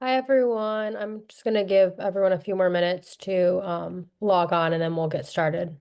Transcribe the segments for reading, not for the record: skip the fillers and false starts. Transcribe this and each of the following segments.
Hi, everyone. I'm just going to give everyone a few more minutes to log on and then we'll get started.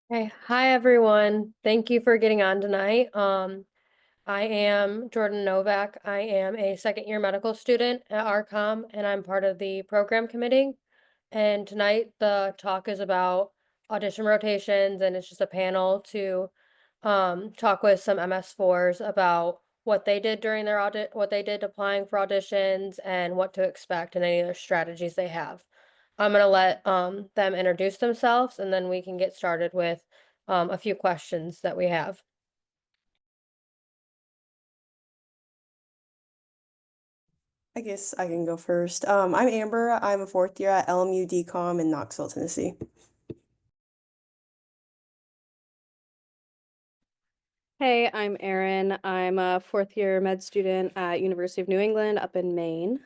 Hey, hi, everyone. Thank you for getting on tonight. I am Jordan Novak. I am a second year medical student at RCOM and I'm part of the program committee. And tonight the talk is about audition rotations and it's just a panel to talk with some MS4s about what they did during their what they did applying for auditions and what to expect and any other strategies they have. I'm gonna let them introduce themselves and then we can get started with a few questions that we have. I guess I can go first. I'm Amber. I'm a fourth year at LMU DCOM in Knoxville, Tennessee. Hey, I'm Erin. I'm a fourth year med student at University of New England up in Maine.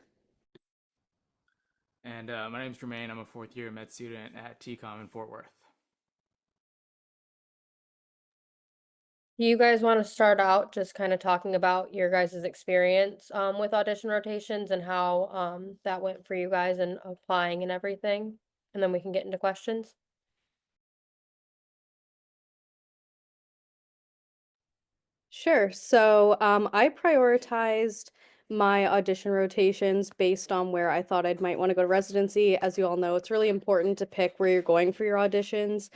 And my name's Jermaine. I'm a fourth year med student at TCOM in Fort Worth. You guys want to start out just kind of talking about your guys' experience with audition rotations and how that went for you guys and applying and everything, and then we can get into questions. Sure. So I prioritized my audition rotations based on where I thought I might want to go to residency. As you all know, it's really important to pick where you're going for your auditions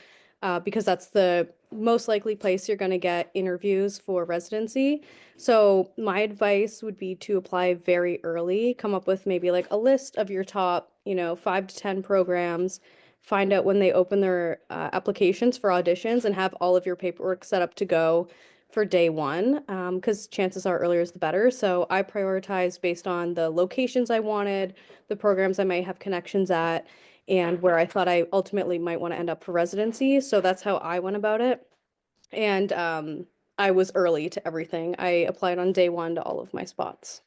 because that's the most likely place you're going to get interviews for residency. So my advice would be to apply very early, come up with maybe like a list of your top, 5 to 10 programs, find out when they open their applications for auditions and have all of your paperwork set up to go for day one, because chances are earlier is the better. So I prioritized based on the locations I wanted, the programs I might have connections at, and where I thought I ultimately might want to end up for residency. So that's how I went about it. And I was early to everything. I applied on day one to all of my spots.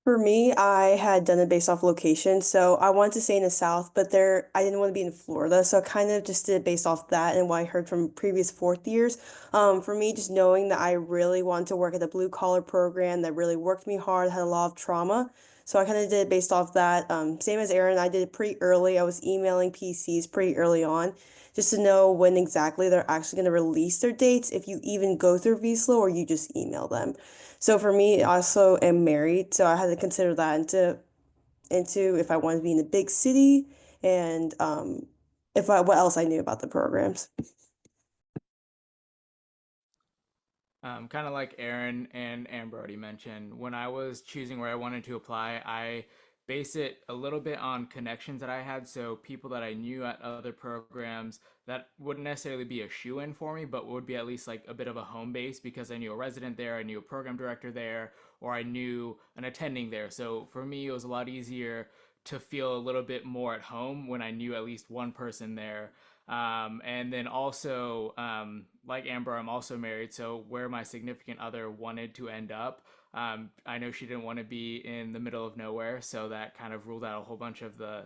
For me, I had done it based off location. So I wanted to stay in the South, but I didn't want to be in Florida. So I kind of just did it based off that and what I heard from previous fourth years. For me, just knowing that I really wanted to work at a blue collar program that really worked me hard, had a lot of trauma. So I kind of did it based off that. Same as Aaron, I did it pretty early. I was emailing PCs pretty early on just to know when exactly they're actually going to release their dates, if you even go through VSLO or you just email them. So for me, I also am married, so I had to consider that into if I wanted to be in a big city and if I what else I knew about the programs. Kind of like Aaron and Amber already mentioned, when I was choosing where I wanted to apply, I base it a little bit on connections that I had. So people that I knew at other programs that wouldn't necessarily be a shoe-in for me, but would be at least like a bit of a home base because I knew a resident there, I knew a program director there, or I knew an attending there. So for me, it was a lot easier to feel a little bit more at home when I knew at least one person there. And then also, like Amber, I'm also married. So where my significant other wanted to end up, I know she didn't want to be in the middle of nowhere. So that kind of ruled out a whole bunch of the,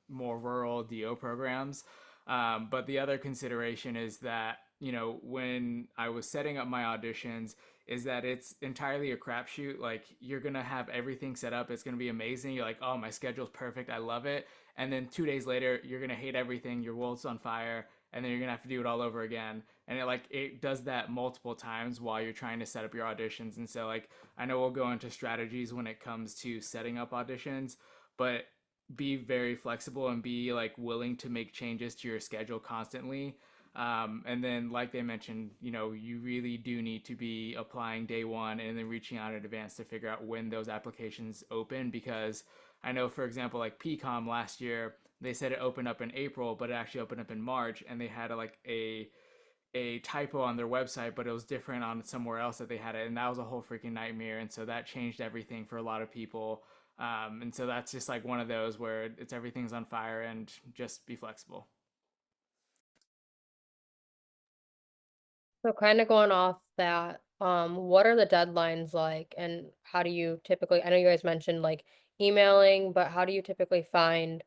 more rural DO programs. But the other consideration is that, when I was setting up my auditions, is that it's entirely a crapshoot. Like, you're going to have everything set up. It's going to be amazing. You're like, oh, my schedule's perfect. I love it. And then 2 days later, you're going to hate everything. Your world's on fire. And then you're going to have to do it all over again. And it does that multiple times while you're trying to set up your auditions. And so, like, I know we'll go into strategies when it comes to setting up auditions, but be very flexible and be like willing to make changes to your schedule constantly. And then, like they mentioned, you really do need to be applying day one and then reaching out in advance to figure out when those applications open. Because I know, for example, like PCOM last year, they said it opened up in April, but it actually opened up in March, and they had a typo on their website, but it was different on somewhere else that they had it, and that was a whole freaking nightmare. And so that changed everything for a lot of people. And so that's just like one of those where it's everything's on fire, and just be flexible. So kind of going off that, what are the deadlines like and how do you typically, I know you guys mentioned like emailing, but how do you typically find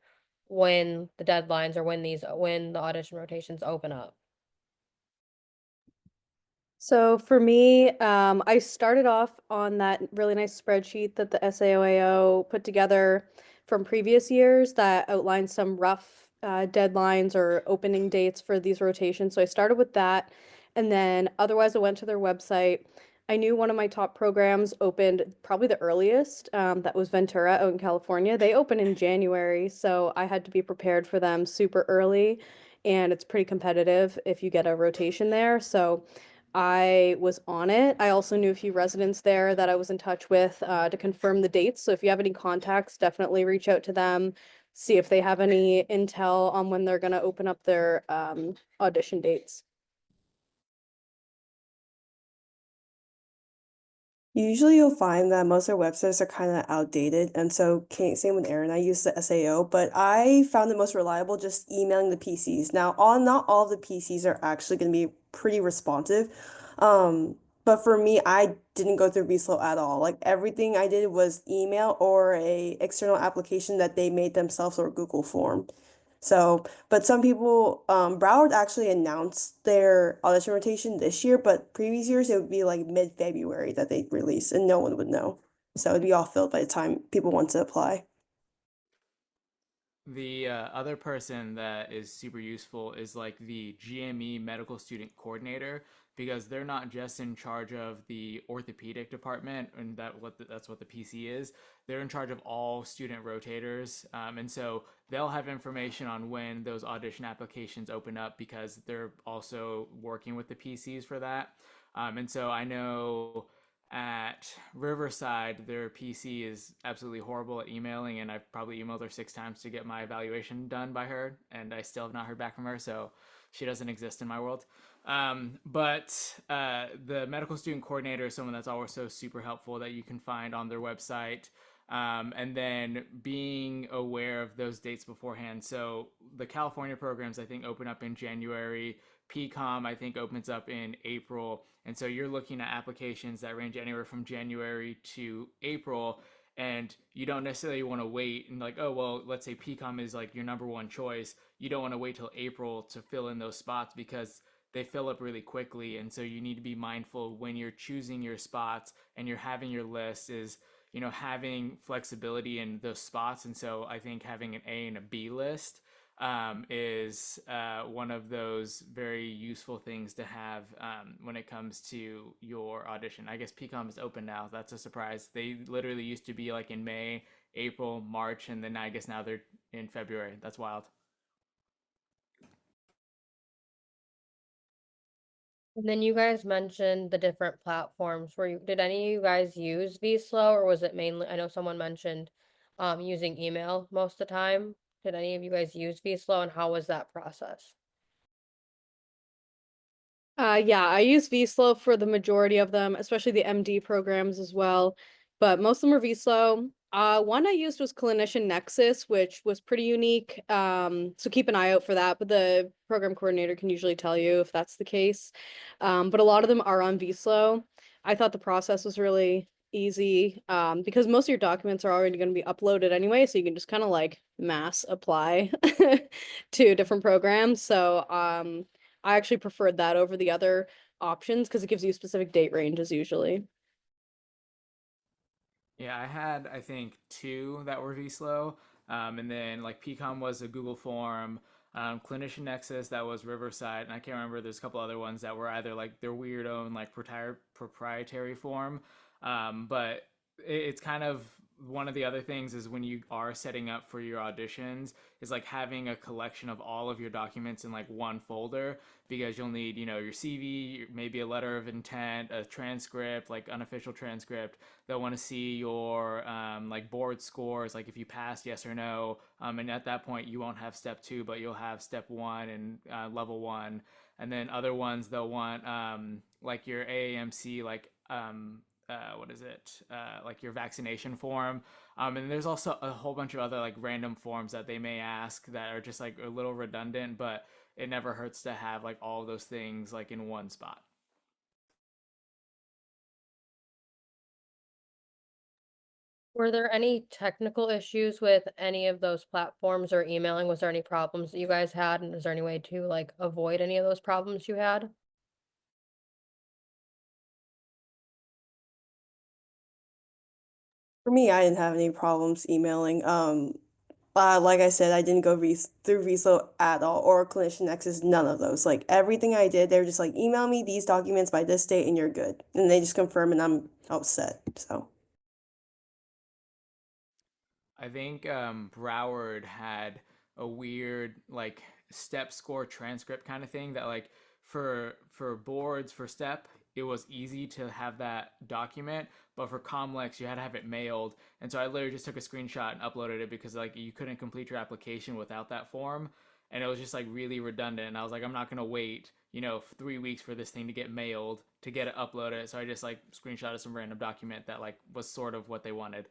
when the deadlines or when the audition rotations open up? So for me, I started off on that really nice spreadsheet that the SAOAO put together from previous years that outlined some rough deadlines or opening dates for these rotations. So I started with that, and then otherwise I went to their website. I knew one of my top programs opened probably the earliest. That was Ventura out in California. They open in January, so I had to be prepared for them super early, and it's pretty competitive if you get a rotation there. So I was on it. I also knew a few residents there that I was in touch with to confirm the dates. So if you have any contacts, definitely reach out to them, see if they have any intel on when they're going to open up their audition dates. Usually you'll find that most of their websites are kind of outdated, and so same with Aaron. I use the SAO, but I found the most reliable just emailing the PCs. Now, not all of the PCs are actually going to be pretty responsive, but for me, I didn't go through VSLO at all. Like everything I did was email or a external application that they made themselves or Google form. So, but some people, Broward actually announced their audition rotation this year, but previous years it would be like mid-February that they'd release and no one would know. So it'd be all filled by the time people want to apply. The other person that is super useful is like the GME medical student coordinator, because they're not just in charge of the orthopedic department, and that's what the PC is. They're in charge of all student rotators, and so they'll have information on when those audition applications open up because they're also working with the PCs for that. And so I know at Riverside, their PC is absolutely horrible at emailing, and I've probably emailed her 6 times to get my evaluation done by her, and I still have not heard back from her, so she doesn't exist in my world. But the medical student coordinator is someone that's also super helpful that you can find on their website. And then being aware of those dates beforehand. So the California programs, I think, open up in January. PCOM, I think, opens up in April. And so you're looking at applications that range anywhere from January to April. And you don't necessarily want to wait and like, oh, well, let's say PCOM is like your number one choice. You don't want to wait till April to fill in those spots because they fill up really quickly. And so you need to be mindful when you're choosing your spots and you're having your list is, having flexibility in those spots. And so I think having an A and a B list is one of those very useful things to have when it comes to your audition. I guess PCOM is open now. That's a surprise. They literally used to be like in May, April, March, and then I guess now they're in February. That's wild. And then you guys mentioned the different platforms. Did any of you guys use vSlow or was it mainly, I know someone mentioned using email most of the time. Did any of you guys use vSlow and how was that process? Yeah, I use vSlow for the majority of them, especially the MD programs as well. But most of them are vSlow. One I used was Clinician Nexus, which was pretty unique. So keep an eye out for that. But the program coordinator can usually tell you if that's the case. But a lot of them are on vSlow. I thought the process was really easy because most of your documents are already going to be uploaded anyway, so you can just kind of like mass apply to different programs. So I actually preferred that over the other options because it gives you specific date ranges usually. Yeah, I had I think two that were vSlow, and then like PCOM was a Google form, Clinician Nexus that was Riverside, and I can't remember. There's a couple other ones that were either like their weird own like proprietary form, but it's kind of one of the other things is when you are setting up for your auditions is like having a collection of all of your documents in like one folder because you'll need your CV, maybe a letter of intent, a transcript, like unofficial transcript. They'll want to see your like board scores, like if you passed yes or no. And at that point, you won't have step two, but you'll have step one and level one. And then other ones they'll want like your AAMC, like what is it? Like your vaccination form. And there's also a whole bunch of other like random forms that they may ask that are just like a little redundant, but it never hurts to have like all of those things like in one spot. Were there any technical issues with any of those platforms or emailing? Was there any problems that you guys had? And is there any way to like avoid any of those problems you had? For me, I didn't have any problems emailing. Like I said, I didn't go through Reslo at all or Clinician Nexus, none of those. Like everything I did, they were just like, email me these documents by this date and you're good. And they just confirm and I'm all set. So I think Broward had a weird like step score transcript kind of thing that like for boards for step it was easy to have that document, but for Comlex you had to have it mailed. And so I literally just took a screenshot and uploaded it because like you couldn't complete your application without that form, and it was just like really redundant. And I was like, I'm not gonna wait 3 weeks for this thing to get mailed to get it uploaded. So I just like screenshotted some random document that like was sort of what they wanted.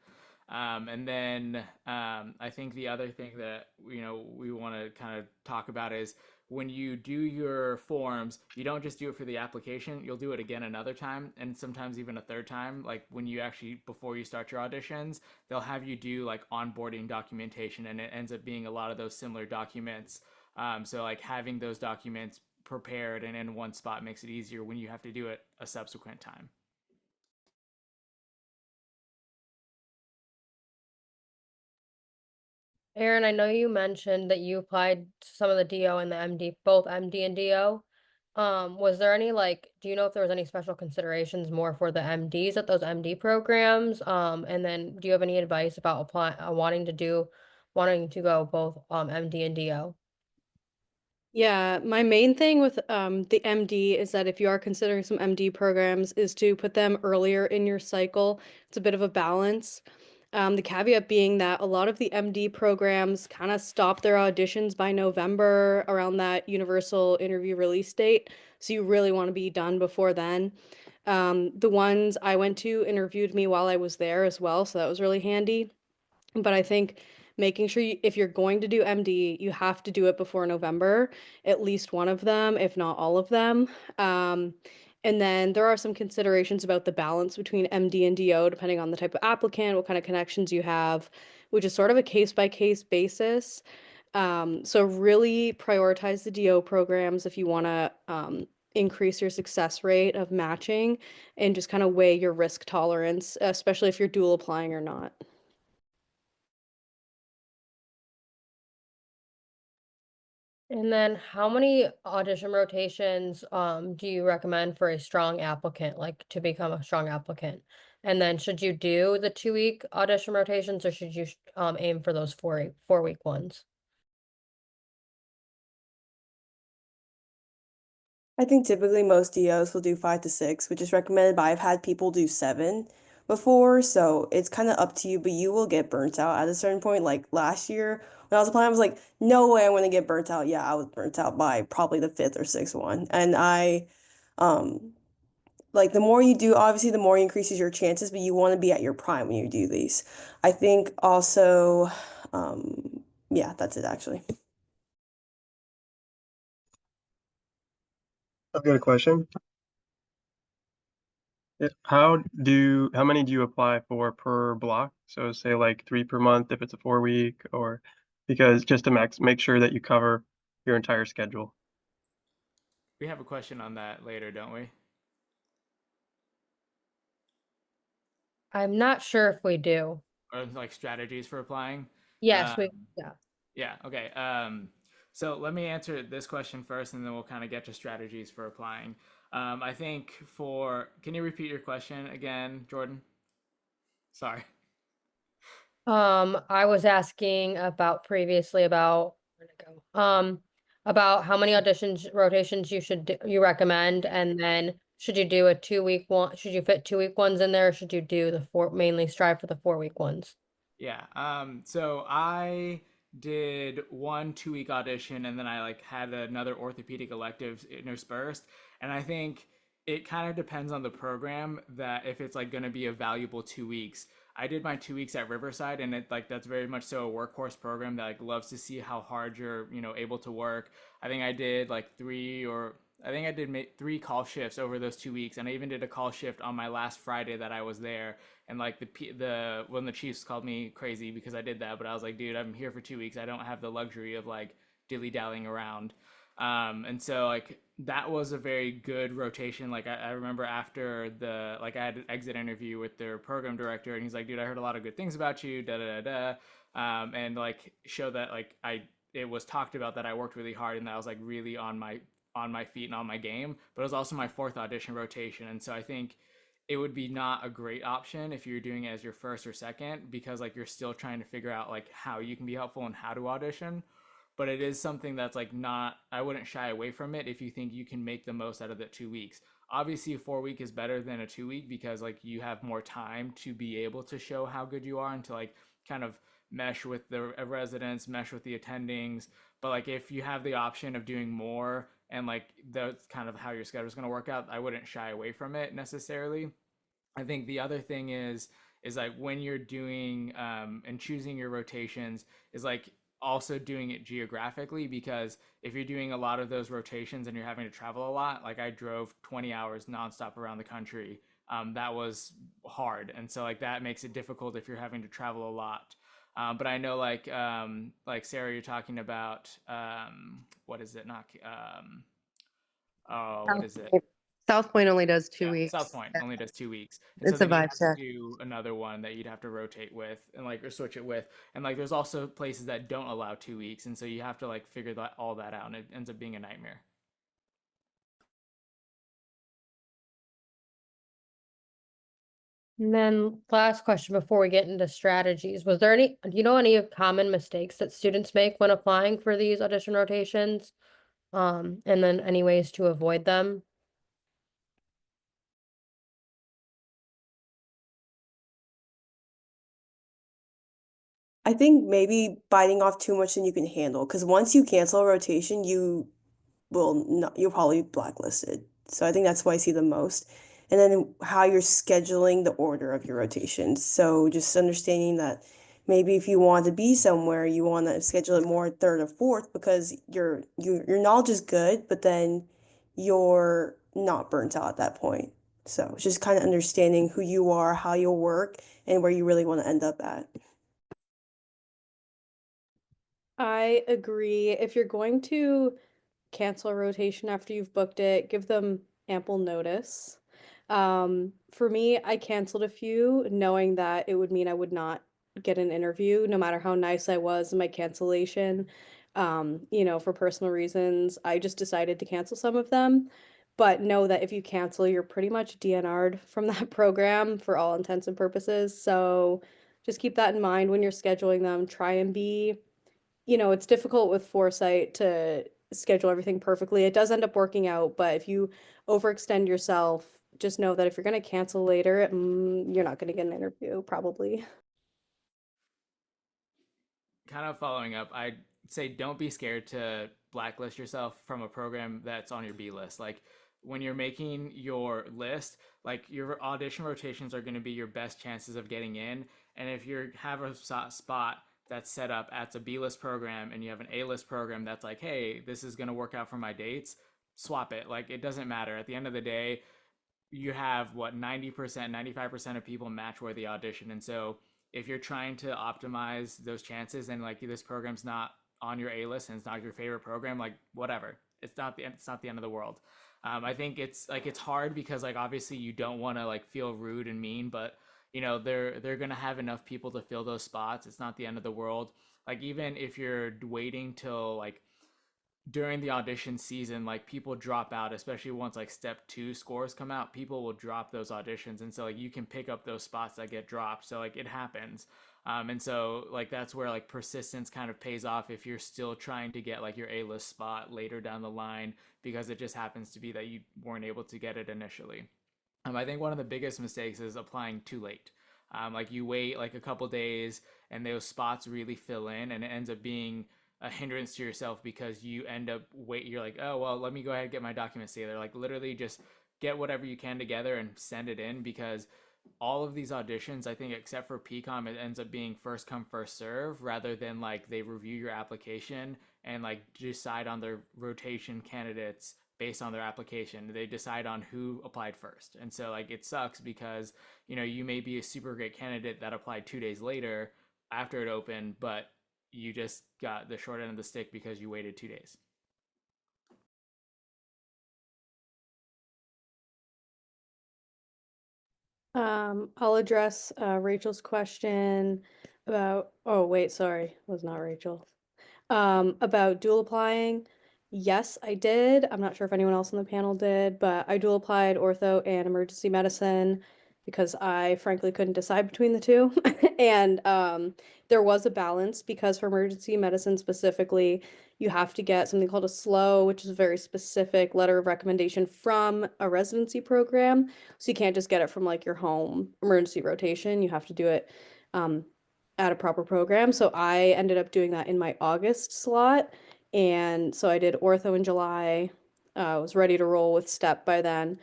And then I think the other thing that we want to kind of talk about is when you do your forms, you don't just do it for the application. You'll do it again another time, and sometimes even a third time. Like when you actually before you start your auditions, they'll have you do like onboarding documentation, and it ends up being a lot of those similar documents. So like having those documents prepared and in one spot makes it easier when you have to do it a subsequent time. Aaron, I know you mentioned that you applied to some of the DO and the MD, both MD and DO. Was there any like, do you know if there was any special considerations more for the MDs at those MD programs? And then do you have any advice about applying, wanting to go both MD and DO? Yeah, my main thing with the MD is that if you are considering some MD programs is to put them earlier in your cycle. It's a bit of a balance. The caveat being that a lot of the MD programs kind of stop their auditions by November around that universal interview release date. So you really want to be done before then. The ones I went to interviewed me while I was there as well, so that was really handy. But I think making sure if you're going to do MD, you have to do it before November, at least one of them, if not all of them. Um, and then there are some considerations about the balance between MD and DO, depending on the type of applicant, what kind of connections you have, which is sort of a case by case basis. So really prioritize the DO programs if you want to increase your success rate of matching and just kind of weigh your risk tolerance, especially if you're dual applying or not. And then how many audition rotations do you recommend for a strong applicant, like to become a strong applicant? And then should you do the 2-week audition rotations or should you aim for those 4-week ones? I think typically most DOs will do 5 to 6, which is recommended, but I've had people do 7 before, so it's kind of up to you, but you will get burnt out at a certain point. Like last year when I was applying, I was like, no way I'm gonna get burnt out. Yeah, I was burnt out by probably the fifth or sixth one. And um, like the more you do, obviously the more increases your chances, but you want to be at your prime when you do these. I think also, yeah, that's it actually. I've got a question. How many do you apply for per block? So say like 3 per month if it's a 4 week, or because just to make sure that you cover your entire schedule. We have a question on that later, don't we? I'm not sure if we do. Or like strategies for applying. Yes, Um, yeah. yeah. Okay. So let me answer this question first, and then we'll kind of get to strategies for applying. I think for, can you repeat your question again, Jordan? Sorry. I was asking about previously about where'd it go? About how many auditions rotations you recommend, and then should you do a 2-week one? Should you fit 2-week ones in there, or should you do the mainly strive for the 4-week ones? Yeah. So I did one 2 week audition and then I like had another orthopedic elective interspersed. And I think it kind of depends on the program that if it's like going to be a valuable 2 weeks. I did my 2 weeks at Riverside and it like that's very much so a workhorse program that like loves to see how hard you're, able to work. I think I did like I think I did 3 call shifts over those 2 weeks, and I even did a call shift on my last Friday that I was there. And like the when the Chiefs called me crazy because I did that, but I was like, dude, I'm here for 2 weeks. I don't have the luxury of like dilly dallying around. And so like that was a very good rotation. Like I remember after the like I had an exit interview with their program director, and he's like, dude, I heard a lot of good things about you, da da da da, and like show that like it was talked about that I worked really hard and that I was like really on my feet and on my game. But it was also my fourth audition rotation, and so I think it would be not a great option if you're doing it as your first or second because like you're still trying to figure out like how you can be helpful and how to audition. But it is something that's like not, I wouldn't shy away from it if you think you can make the most out of the 2 weeks. Obviously a 4 week is better than a 2 week because like you have more time to be able to show how good you are and to like kind of mesh with the residents, mesh with the attendings. But like if you have the option of doing more and like that's kind of how your schedule is going to work out, I wouldn't shy away from it necessarily. I think the other thing is like when you're doing and choosing your rotations is like also doing it geographically, because if you're doing a lot of those rotations and you're having to travel a lot, like I drove 20 hours nonstop around the country. That was hard, and so like that makes it difficult if you're having to travel a lot. But I know like Sarah, you're talking about what is it? Not oh, what South is it? Point South Point only does two Yeah, South weeks. Point Yeah, only does 2 weeks, and so it's a then you'd vibe have to check. do another one that you'd have to rotate with, and like or switch it with, and like there's also places that don't allow 2 weeks, and so you have to like figure that all that out, and it ends up being a nightmare. And then last question before we get into strategies, was there any, do you know any common mistakes that students make when applying for these audition rotations? And then any ways to avoid them? I think maybe biting off too much than you can handle, because once you cancel a rotation, you you'll probably be blacklisted. So I think that's why I see the most. And then how you're scheduling the order of your rotations. So just understanding that maybe if you want to be somewhere, you want to schedule it more third or fourth because your knowledge is good, but then you're not burnt out at that point. So it's just kind of understanding who you are, how you'll work, and where you really want to end up at. I agree. If you're going to cancel a rotation after you've booked it, give them ample notice. For me, I canceled a few knowing that it would mean I would not get an interview, no matter how nice I was in my cancellation. For personal reasons, I just decided to cancel some of them. But know that if you cancel, you're pretty much DNR'd from that program for all intents and purposes. So just keep that in mind when you're scheduling them. Try and be, it's difficult with foresight to schedule everything perfectly. It does end up working out, but if you overextend yourself, just know that if you're going to cancel later, you're not going to get an interview, probably. Kind of following up, I'd say don't be scared to blacklist yourself from a program that's on your B list. Like when you're making your list, like your audition rotations are going to be your best chances of getting in. And if you have a spot that's set up as a B list program and you have an A list program that's like, hey, this is going to work out for my dates, swap it. Like it doesn't matter. At the end of the day, you have what 90%, 95% of people match where the audition. And so if you're trying to optimize those chances and like this program's not on your A list and it's not your favorite program, like whatever, it's not the end of the world. I think it's hard because like obviously you don't want to like feel rude and mean, but they're gonna have enough people to fill those spots. It's not the end of the world. Like even if you're waiting till like during the audition season, like people drop out, especially once like step 2 scores come out, people will drop those auditions. And so like you can pick up those spots that get dropped. So like it happens. And so like that's where like persistence kind of pays off if you're still trying to get like your A-list spot later down the line, because it just happens to be that you weren't able to get it initially. I think one of the biggest mistakes is applying too late. Like you wait like a couple days and those spots really fill in, and it ends up being a hindrance to yourself because you end up you're like, oh well, let me go ahead and get my documents together. Like literally just get whatever you can together and send it in, because all of these auditions, I think except for PCOM, it ends up being first come first serve, rather than like they review your application and like decide on their rotation candidates based on their application. They decide on who applied first. And so like it sucks because you may be a super great candidate that applied 2 days later after it opened, but you just got the short end of the stick because you waited 2 days. I'll address Rachel's question about, oh wait, sorry, it was not Rachel. About dual applying. Yes, I did. I'm not sure if anyone else on the panel did, but I dual applied ortho and emergency medicine because I frankly couldn't decide between the two. And there was a balance because for emergency medicine specifically, you have to get something called a SLO, which is a very specific letter of recommendation from a residency program. So you can't just get it from like your home emergency rotation. You have to do it at a proper program. So I ended up doing that in my August slot. And so I did ortho in July. I was ready to roll with STEP by then.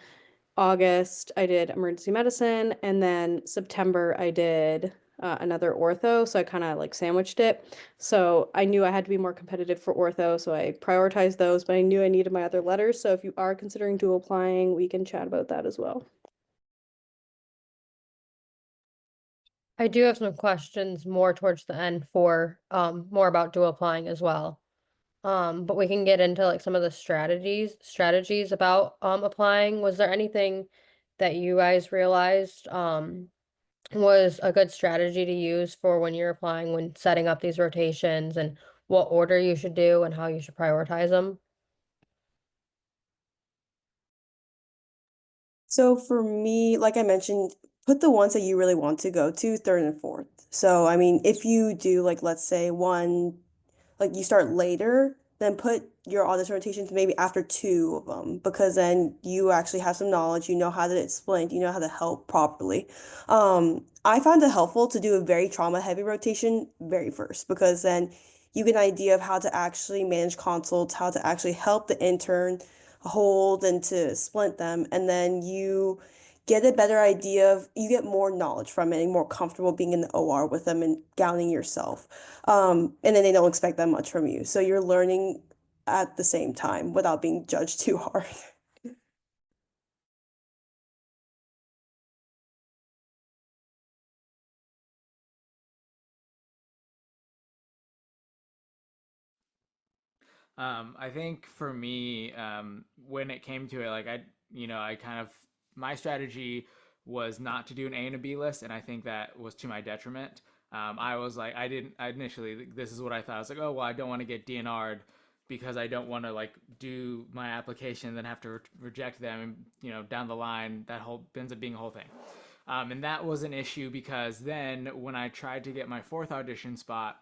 August, I did emergency medicine. And then September, I did another ortho. So I kind of like sandwiched it. So I knew I had to be more competitive for ortho. So I prioritized those, but I knew I needed my other letters. So if you are considering dual applying, we can chat about that as well. I do have some questions more towards the end for more about dual applying as well. But we can get into like some of the strategies about applying. Was there anything that you guys realized was a good strategy to use for when you're applying, when setting up these rotations, and what order you should do and how you should prioritize them? So for me, like I mentioned, put the ones that you really want to go to third and fourth. So I mean, if you do like let's say one, like you start later, then put your audition rotations maybe after two of them, because then you actually have some knowledge, you know how to explain, you know how to help properly. I found it helpful to do a very trauma heavy rotation very first, because then you get an idea of how to actually manage consults, how to actually help the intern hold and to splint them, and then you get a better idea of, you get more knowledge from it and more comfortable being in the OR with them and gowning yourself. And then they don't expect that much from you. So you're learning at the same time without being judged too hard. I think for me, when it came to it, like I kind of, my strategy was not to do an A and a B list, and I think that was to my detriment. I was like, I initially, this is what I thought. I was like, oh, well, I don't want to get DNR'd because I don't want to like do my application and then have to reject them, and down the line, that whole ends up being a whole thing. And that was an issue because then when I tried to get my fourth audition spot,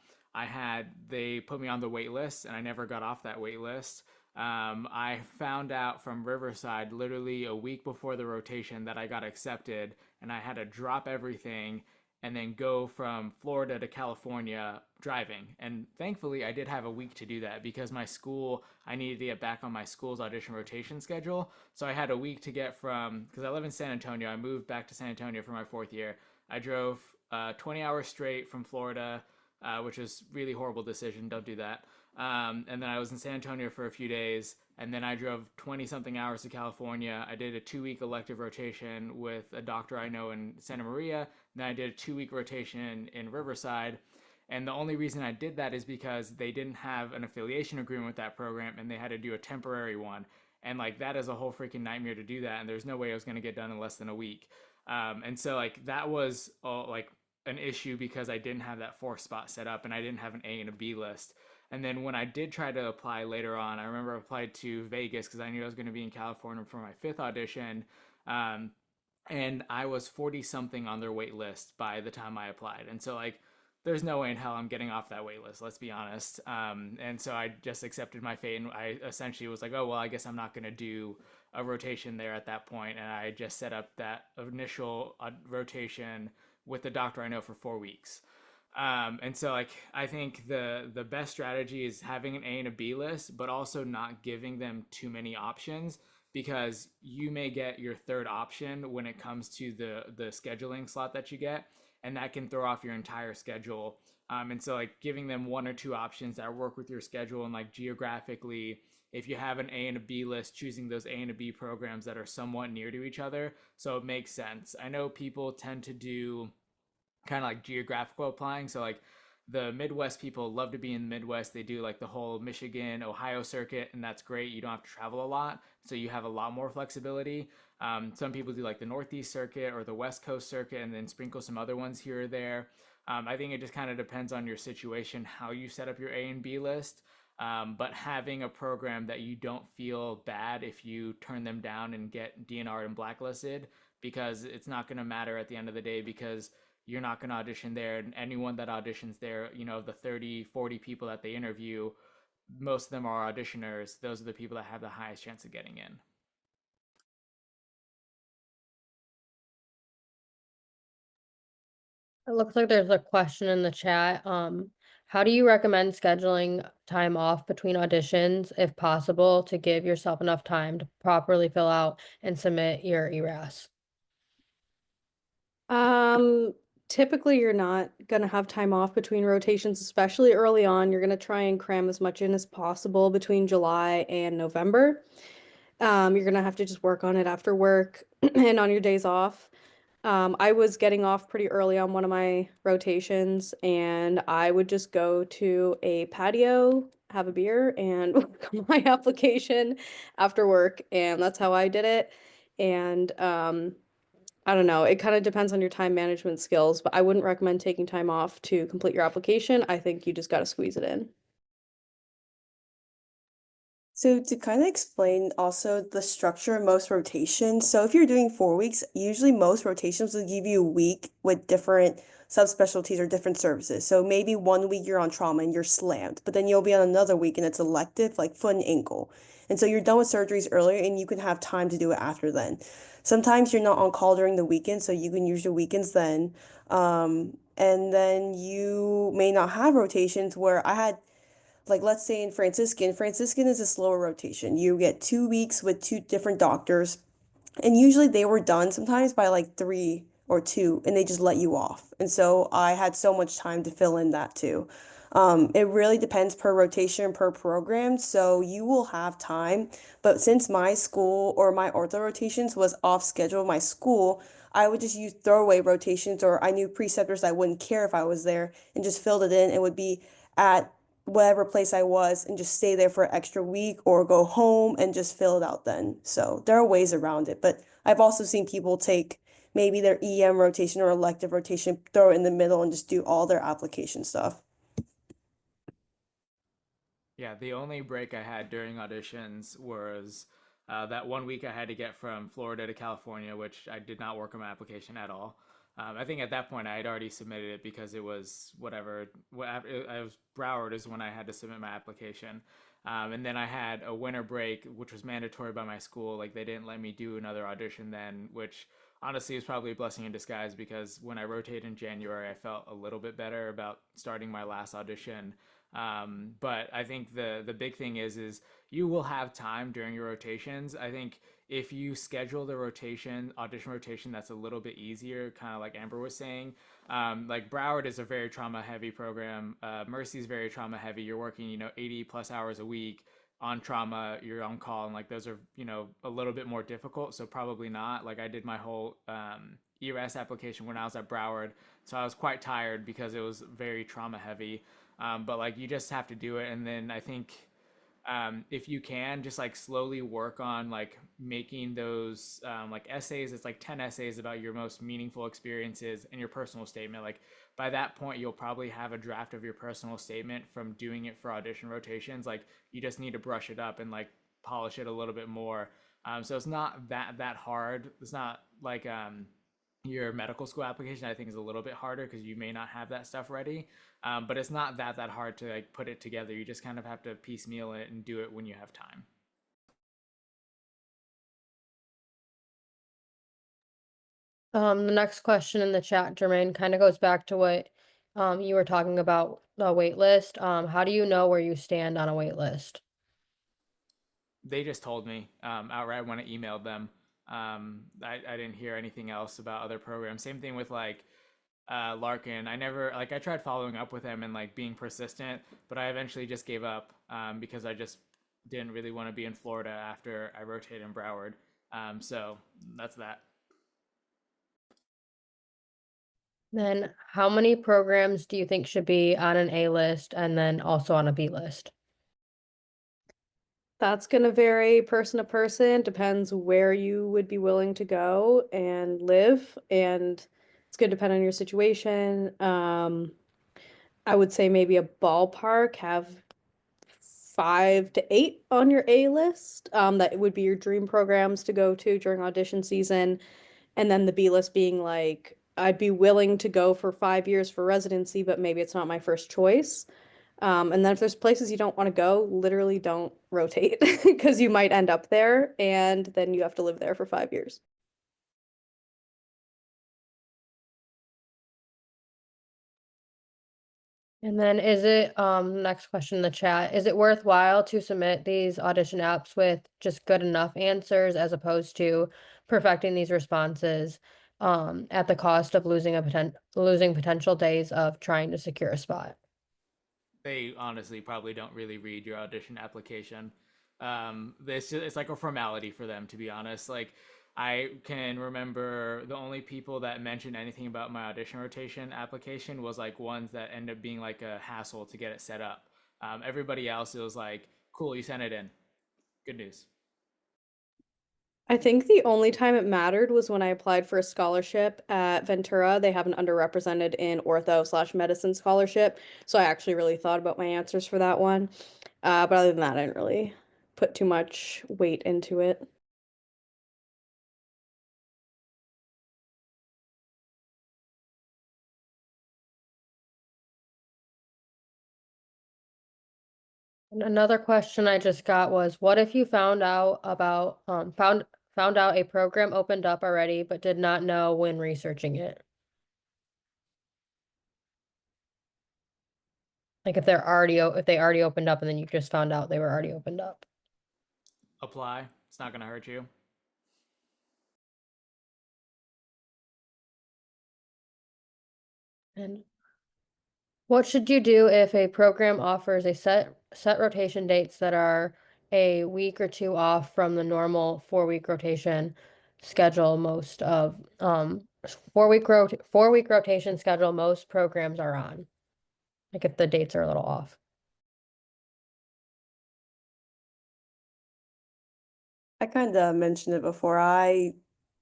they put me on the wait list and I never got off that wait list. I found out from Riverside literally a week before the rotation that I got accepted, and I had to drop everything and then go from Florida to California driving. And thankfully, I did have a week to do that because my school, I needed to get back on my school's audition rotation schedule. So I had a week to get from, because I live in San Antonio, I moved back to San Antonio for my fourth year. I drove 20 hours straight from Florida, which was really horrible decision. Don't do that. And then I was in San Antonio for a few days, and then I drove 20 something hours to California. I did a 2 week elective rotation with a doctor I know in Santa Maria. And then I did a 2 week rotation in Riverside. And the only reason I did that is because they didn't have an affiliation agreement with that program, and they had to do a temporary one. And like that is a whole freaking nightmare to do that. And there's no way I was going to get done in less than a week. And so like that was like an issue because I didn't have that fourth spot set up and I didn't have an A and a B list. And then when I did try to apply later on, I remember I applied to Vegas because I knew I was going to be in California for my fifth audition. Um, and I was 40 something on their wait list by the time I applied. And so, like, there's no way in hell I'm getting off that wait list, let's be honest. And so I just accepted my fate, and I essentially was like, oh, well, I guess I'm not going to do a rotation there at that point. And I just set up that initial rotation with the doctor I know for 4 weeks. And so like I think the best strategy is having an A and a B list, but also not giving them too many options because you may get your third option when it comes to the scheduling slot that you get, and that can throw off your entire schedule. And so like giving them one or two options that work with your schedule and like geographically, if you have an A and a B list, choosing those A and a B programs that are somewhat near to each other, so it makes sense. I know people tend to do kind of like geographical applying. So like the Midwest people love to be in the Midwest. They do like the whole Michigan, Ohio circuit, and that's great. You don't have to travel a lot, so you have a lot more flexibility. Some people do like the Northeast circuit or the West Coast circuit, and then sprinkle some other ones here or there. I think it just kind of depends on your situation, how you set up your A and B list. But having a program that you don't feel bad if you turn them down and get DNR and blacklisted, because it's not going to matter at the end of the day because you're not going to audition there, and anyone that auditions there, the 30 40 people that they interview, most of them are auditioners. Those are the people that have the highest chance of getting in. It looks like there's a question in the chat. How do you recommend scheduling time off between auditions, if possible, to give yourself enough time to properly fill out and submit your ERAS? Typically you're not gonna have time off between rotations, especially early on. You're gonna try and cram as much in as possible between July and November. You're gonna have to just work on it after work and on your days off. I was getting off pretty early on one of my rotations, and I would just go to a patio, have a beer, and work on my application after work, and that's how I did it. And I don't know, it kind of depends on your time management skills, but I wouldn't recommend taking time off to complete your application. I think you just got to squeeze it in. So to kind of explain also the structure of most rotations, so if you're doing 4 weeks, usually most rotations will give you a week with different subspecialties or different services. So maybe 1 week you're on trauma and you're slammed, but then you'll be on another week and it's elective, like foot and ankle. And so you're done with surgeries earlier and you can have time to do it after then. Sometimes you're not on call during the weekend, so you can use your weekends then. And then you may not have rotations where I had like let's say in Franciscan is a slower rotation. You get 2 weeks with two different doctors. And usually they were done sometimes by like 3 or 2, and they just let you off. And so I had so much time to fill in that too. It really depends per rotation, per program. So you will have time. But since my school or my ortho rotations was off schedule, my school, I would just use throwaway rotations, or I knew preceptors I wouldn't care if I was there and just filled it in. It would be at whatever place I was and just stay there for an extra week or go home and just fill it out then. So there are ways around it. But I've also seen people take maybe their EM rotation or elective rotation, throw it in the middle and just do all their application stuff. Yeah, the only break I had during auditions was that 1 week I had to get from Florida to California, which I did not work on my application at all. I think at that point I had already submitted it because it was whatever. I was Broward is when I had to submit my application, and then I had a winter break, which was mandatory by my school. Like they didn't let me do another audition then, which honestly is probably a blessing in disguise because when I rotated in January, I felt a little bit better about starting my last audition. But I think the big thing is you will have time during your rotations. I think if you schedule the audition rotation, that's a little bit easier, kind of like Amber was saying. Like Broward is a very trauma heavy program. Mercy is very trauma heavy. You're working, 80 plus hours a week on trauma. You're on call, and like those are, a little bit more difficult. So probably not. Like I did my whole ERS application when I was at Broward, so I was quite tired because it was very trauma heavy. But like you just have to do it, and then I think if you can just like slowly work on like making those like essays. It's like 10 essays about your most meaningful experiences and your personal statement. Like by that point you'll probably have a draft of your personal statement from doing it for audition rotations. Like you just need to brush it up and like polish it a little bit more. So it's not that hard. It's not like your medical school application. I think is a little bit harder because you may not have that stuff ready. But it's not that hard to like put it together. You just kind of have to piecemeal it and do it when you have time. The next question in the chat, Jermaine, kind of goes back to what you were talking about the wait list. How do you know where you stand on a wait list? They just told me outright when I emailed them. I didn't hear anything else about other programs. Same thing with like Larkin. I tried following up with him and like being persistent, but I eventually just gave up because I just didn't really want to be in Florida after I rotated in Broward. So that's that. Then how many programs do you think should be on an A list and then also on a B list? That's going to vary person to person, depends where you would be willing to go and live, and it's going to depend on your situation. I would say maybe a ballpark, have 5 to 8 on your A list. That would be your dream programs to go to during audition season. And then the B list being like, I'd be willing to go for 5 years for residency, but maybe it's not my first choice. And then if there's places you don't want to go, literally don't rotate because you might end up there and then you have to live there for 5 years. And then next question in the chat, is it worthwhile to submit these audition apps with just good enough answers as opposed to perfecting these responses at the cost of losing potential days of trying to secure a spot? They honestly probably don't really read your audition application. It's like a formality for them, to be honest. Like I can remember the only people that mentioned anything about my audition rotation application was like ones that end up being like a hassle to get it set up. Everybody else, it was like, cool, you sent it in. Good news. I think the only time it mattered was when I applied for a scholarship at Ventura. They have an underrepresented in ortho/medicine scholarship. So I actually really thought about my answers for that one. But other than that, I didn't really put too much weight into it. And another question I just got was, what if you found out a program opened up already, but did not know when researching it? Like if if they already opened up and then you just found out they were already opened up. Apply. It's not going to hurt you. And what should you do if a program offers a set rotation dates that are a week or two off from the normal 4 week rotation schedule? Most of 4 week rotation schedule most programs are on. Like if the dates are a little off. I kind of mentioned it before. I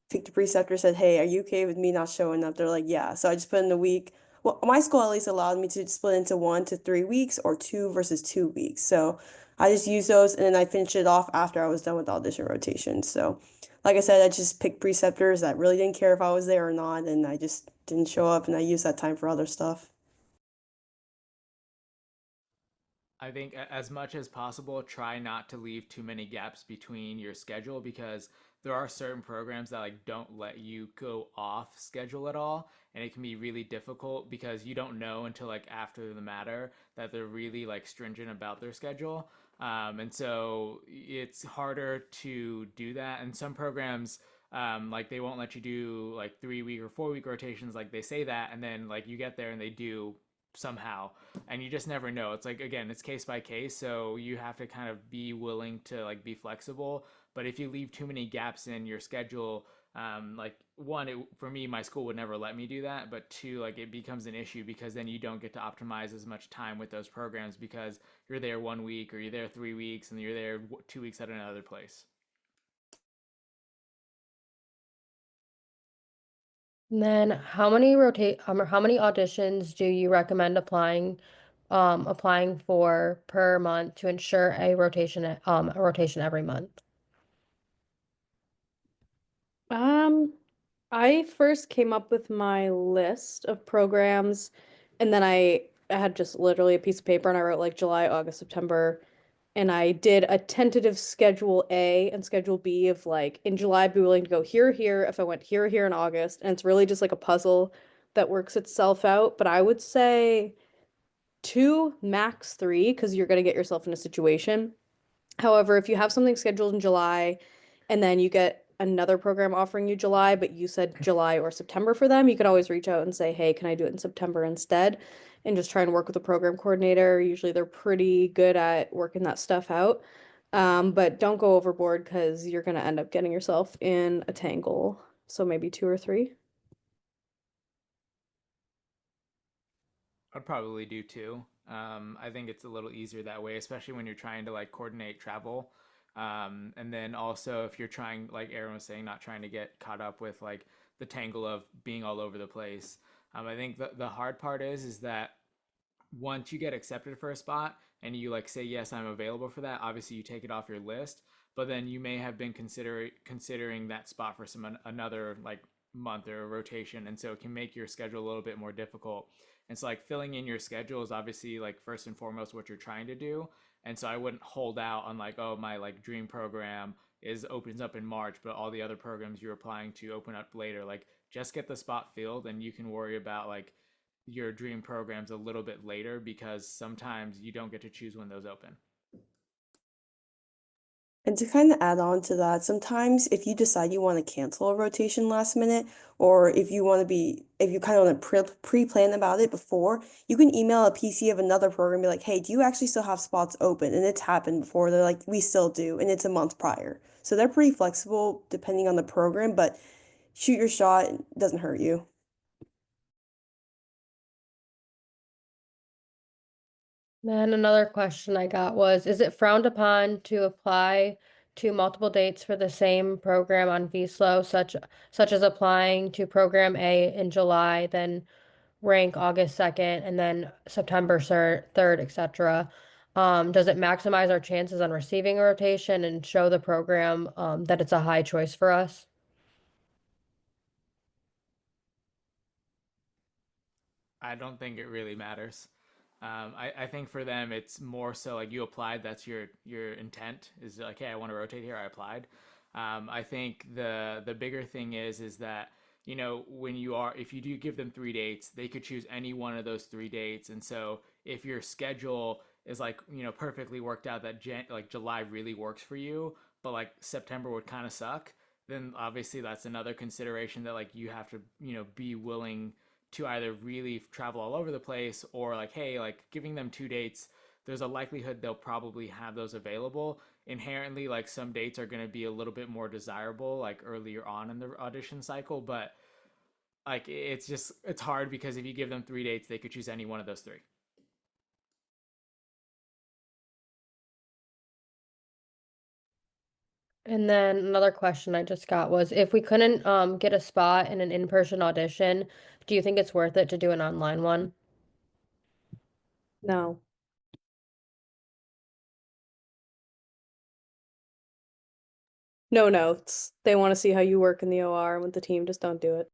picked a preceptor, said, "Hey, are you okay with me not showing up?" They're like, "Yeah." So I just put in a week. Well, my school at least allowed me to split into 1 to 3 weeks or 2 versus 2 weeks. So I just used those and then I finished it off after I was done with audition rotations. So, like I said, I just picked preceptors that really didn't care if I was there or not, and I just didn't show up and I used that time for other stuff. I think as much as possible, try not to leave too many gaps between your schedule because there are certain programs that like don't let you go off schedule at all, and it can be really difficult because you don't know until like after the matter that they're really like stringent about their schedule. And so it's harder to do that. And some programs, like they won't let you do like 3 week or 4 week rotations, like they say that, and then like you get there and they do somehow, and you just never know. It's like, again, it's case by case, so you have to kind of be willing to like be flexible. But if you leave too many gaps in your schedule, like one, for me, my school would never let me do that, but two, like it becomes an issue because then you don't get to optimize as much time with those programs because you're there 1 week or you're there 3 weeks and you're there 2 weeks at another place. And then how many auditions do you recommend applying for per month to ensure a rotation every month? Um, I first came up with my list of programs, and then I had just literally a piece of paper and I wrote like July, August, September, and I did a tentative schedule A and schedule B of like in July I'd be willing to go here, here if I went here, here in August, and it's really just like a puzzle that works itself out. But I would say two, max three, because you're gonna get yourself in a situation. However, if you have something scheduled in July and then you get another program offering you July, but you said July or September for them, you could always reach out and say, "Hey, can I do it in September instead?" And just try and work with the program coordinator. Usually they're pretty good at working that stuff out. But don't go overboard because you're going to end up getting yourself in a tangle. So maybe two or three. I'd probably do too. I think it's a little easier that way, especially when you're trying to like coordinate travel. And then also if you're trying, like Aaron was saying, not trying to get caught up with like the tangle of being all over the place. I think the hard part is that once you get accepted for a spot and you like say yes, I'm available for that, obviously you take it off your list, but then you may have been considering that spot for another like month or a rotation, and so it can make your schedule a little bit more difficult. And so like filling in your schedule is obviously like first and foremost what you're trying to do. And so I wouldn't hold out on like, oh, my like dream program is opens up in March, but all the other programs you're applying to open up later. Like just get the spot filled and you can worry about like your dream programs a little bit later because sometimes you don't get to choose when those open. And to kind of add on to that, sometimes if you decide you want to cancel a rotation last minute, or if you kind of want to pre-plan about it before, you can email a PC of another program, and be like, "Hey, do you actually still have spots open?" And it's happened before. They're like, "We still do," and it's a month prior. So they're pretty flexible depending on the program, but shoot your shot, it doesn't hurt you. Then another question I got was, is it frowned upon to apply to multiple dates for the same program on VSLO, such as applying to program A in July, then rank August 2nd, and then September 3rd, etc. Does it maximize our chances on receiving a rotation and show the program that it's a high choice for us? I don't think it really matters. I think for them it's more so like you applied. That's your intent is like, hey, I want to rotate here. I applied. I think the bigger thing is that when if you do give them 3 dates, they could choose any one of those 3 dates. And so if your schedule is like, perfectly worked out that like July really works for you, but like September would kind of suck, then obviously that's another consideration that like you have to, be willing to either really travel all over the place, or like, hey, like giving them 2 dates, there's a likelihood they'll probably have those available. Inherently, like some dates are going to be a little bit more desirable like earlier on in the audition cycle, but like it's hard because if you give them 3 dates, they could choose any one of those three. And then another question I just got was, if we couldn't get a spot in an in-person audition, do you think it's worth it to do an online one? No. No notes. They want to see how you work in the OR with the team. Just don't do it.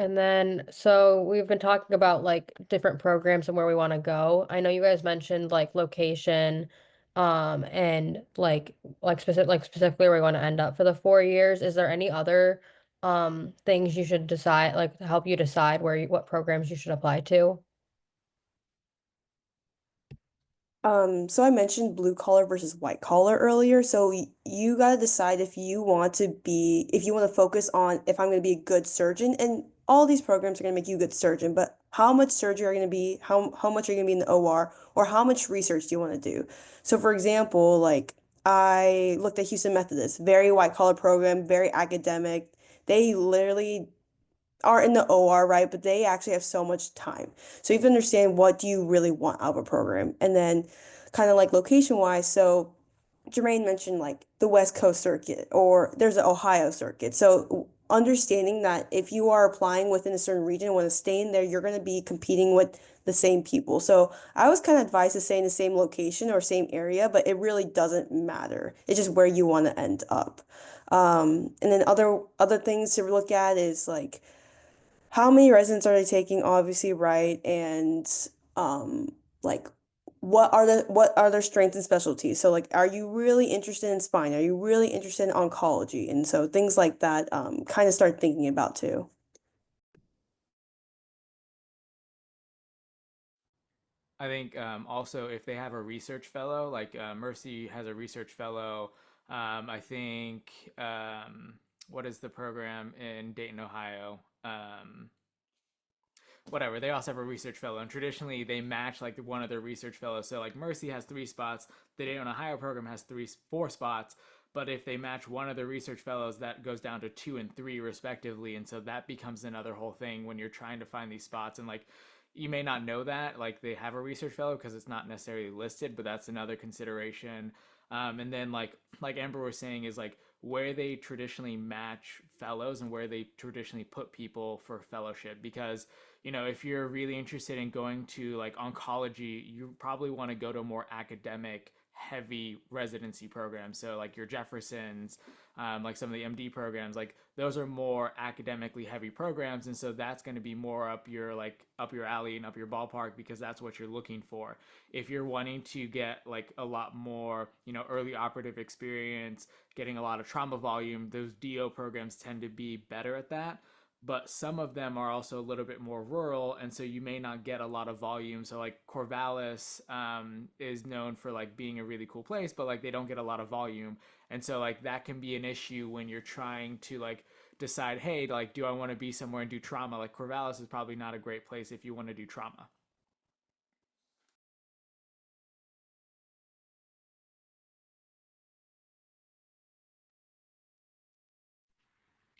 And then, so we've been talking about like different programs and where we want to go. I know you guys mentioned like location, and specifically where we want to end up for the 4 years. Is there any other things you should decide, like to help you decide what programs you should apply to? So I mentioned blue collar versus white collar earlier. So you got to decide if you want to focus on if I'm going to be a good surgeon, and all these programs are going to make you a good surgeon, but how much surgery are going to be, how much are you going to be in the OR, or how much research do you want to do? So for example, like I looked at Houston Methodist, very white collar program, very academic. They literally are in the OR, right? But they actually have so much time. So you have to understand, what do you really want out of a program? And then kind of like location wise, so Jermaine mentioned like the West Coast circuit, or there's an Ohio circuit. So understanding that if you are applying within a certain region, want to stay in there, you're going to be competing with the same people. So I was kind of advised to stay in the same location or same area, but it really doesn't matter. It's just where you want to end up. And then other things to look at is like how many residents are they taking, obviously, right? And like what are their strengths and specialties? So like, are you really interested in spine? Are you really interested in oncology? And so things like that, kind of start thinking about too. I think also if they have a research fellow, like Mercy has a research fellow. I think what is the program in Dayton, Ohio? Whatever, they also have a research fellow, and traditionally they match like one of their research fellows. So like Mercy has 3 spots, the Dayton, Ohio program has 4 spots, but if they match one of the research fellows, that goes down to 2 and 3 respectively. And so that becomes another whole thing when you're trying to find these spots. And like, you may not know that like they have a research fellow because it's not necessarily listed, but that's another consideration. And then like Amber was saying, is like where they traditionally match fellows and where they traditionally put people for fellowship. Because if you're really interested in going to like oncology, you probably want to go to a more academic heavy residency program. So like your Jeffersons, like some of the MD programs, like those are more academically heavy programs. And so that's going to be more up your alley and up your ballpark, because that's what you're looking for. If you're wanting to get like a lot more, early operative experience, getting a lot of trauma volume, those DO programs tend to be better at that. But some of them are also a little bit more rural, and so you may not get a lot of volume. So like Corvallis is known for like being a really cool place, but like they don't get a lot of volume. And so like that can be an issue when you're trying to like decide, hey, like do I want to be somewhere and do trauma? Like Corvallis is probably not a great place if you want to do trauma.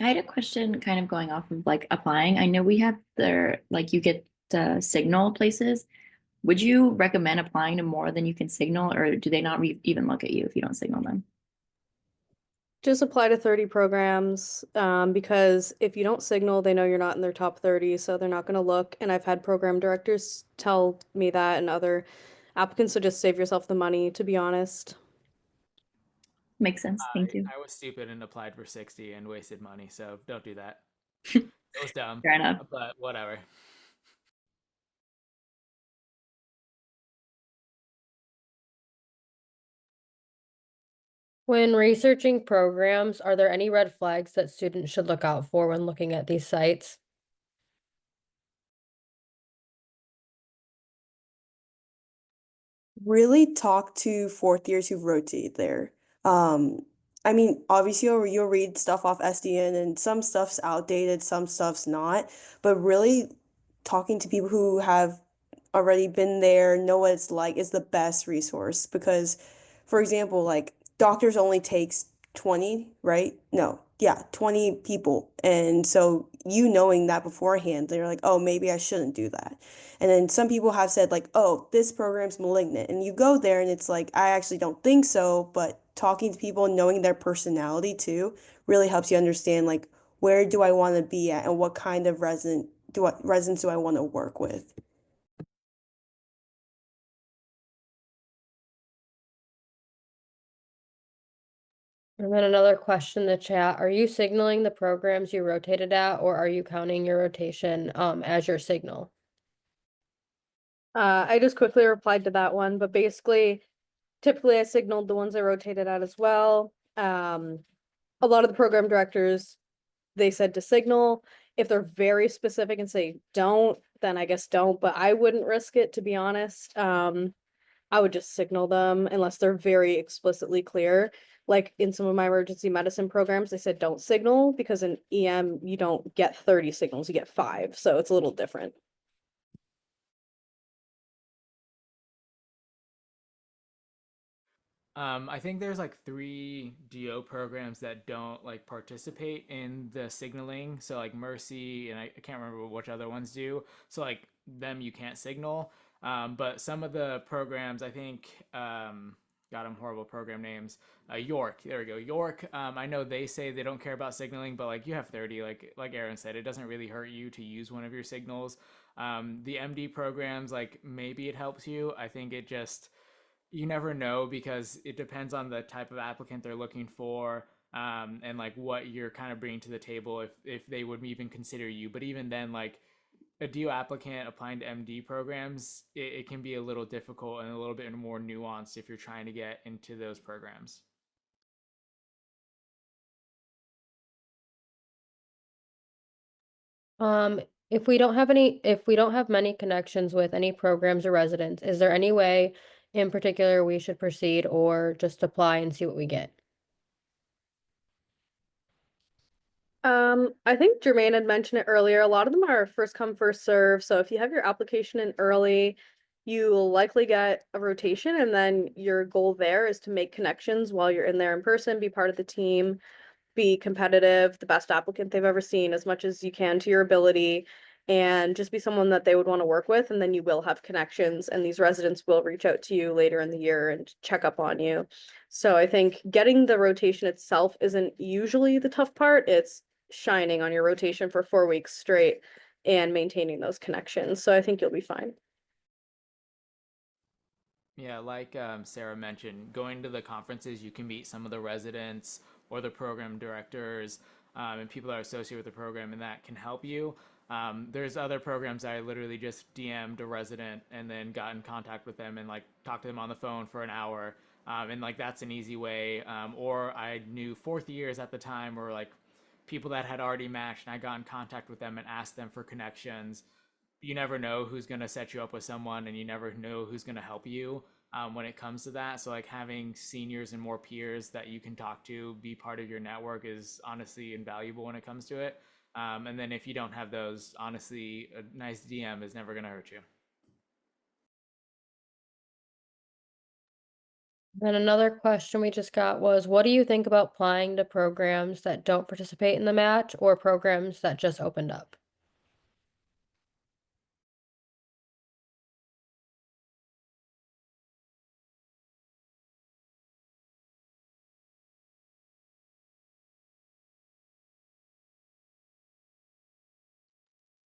I had a question kind of going off of like applying. I know we have like you get signal places. Would you recommend applying to more than you can signal, or do they not even look at you if you don't signal them? Just apply to 30 programs, because if you don't signal, they know you're not in their top 30, so they're not going to look. And I've had program directors tell me that, and other applicants, so just save yourself the money, to be honest. Makes sense. Thank you. I was stupid and applied for 60 and wasted money, so don't do that. It was dumb, Fair enough. but whatever. When researching programs, are there any red flags that students should look out for when looking at these sites? Really talk to fourth years who rotate there. Um, I mean, obviously you'll read stuff off SDN and some stuff's outdated, some stuff's not, but really talking to people who have already been there, know what it's like is the best resource because, for example, like doctors only takes 20, right? No, yeah, 20 people. And so you knowing that beforehand, they're like, oh, maybe I shouldn't do that. And then some people have said like, oh, this program's malignant. And you go there and it's like, I actually don't think so, but talking to people and knowing their personality too really helps you understand like where do I want to be at and what kind of residents do I want to work with. And then another question in the chat, are you signaling the programs you rotated at, or are you counting your rotation as your signal? I just quickly replied to that one, but basically, typically I signaled the ones I rotated at as well. A lot of the program directors, they said to signal. If they're very specific and say don't, then I guess don't, but I wouldn't risk it, to be honest. I would just signal them unless they're very explicitly clear. Like in some of my emergency medicine programs, they said don't signal because in EM you don't get 30 signals, you get 5. So it's a little different. I think there's like 3 DO programs that don't like participate in the signaling. So like Mercy and I can't remember which other ones do. So like them you can't signal. But some of the programs I think got them horrible program names. York, there we go. York. I know they say they don't care about signaling, but like you have 30. Like Aaron said, it doesn't really hurt you to use one of your signals. The MD programs like maybe it helps you. I think it just you never know because it depends on the type of applicant they're looking for and like what you're kind of bringing to the table if they would even consider you. But even then, like a DO applicant applying to MD programs, it can be a little difficult and a little bit more nuanced if you're trying to get into those programs. Um, if we don't have many connections with any programs or residents, is there any way in particular we should proceed or just apply and see what we get? I think Jermaine had mentioned it earlier. A lot of them are first come, first serve. So if you have your application in early, you will likely get a rotation, and then your goal there is to make connections while you're in there in person, be part of the team, be competitive, the best applicant they've ever seen as much as you can to your ability, and just be someone that they would want to work with. And then you will have connections, and these residents will reach out to you later in the year and check up on you. So I think getting the rotation itself isn't usually the tough part. It's shining on your rotation for 4 weeks straight and maintaining those connections. So I think you'll be fine. Yeah, like Sarah mentioned, going to the conferences, you can meet some of the residents or the program directors and people that are associated with the program, and that can help you. There's other programs that I literally just DM'd a resident and then got in contact with them and like talked to them on the phone for an hour. And like that's an easy way. Or I knew fourth years at the time or like people that had already matched, and I got in contact with them and asked them for connections. You never know who's going to set you up with someone, and you never know who's going to help you when it comes to that. So like having seniors and more peers that you can talk to be part of your network is honestly invaluable when it comes to it. And then if you don't have those, honestly, a nice DM is never going to hurt you. Then another question we just got was, what do you think about applying to programs that don't participate in the match or programs that just opened up?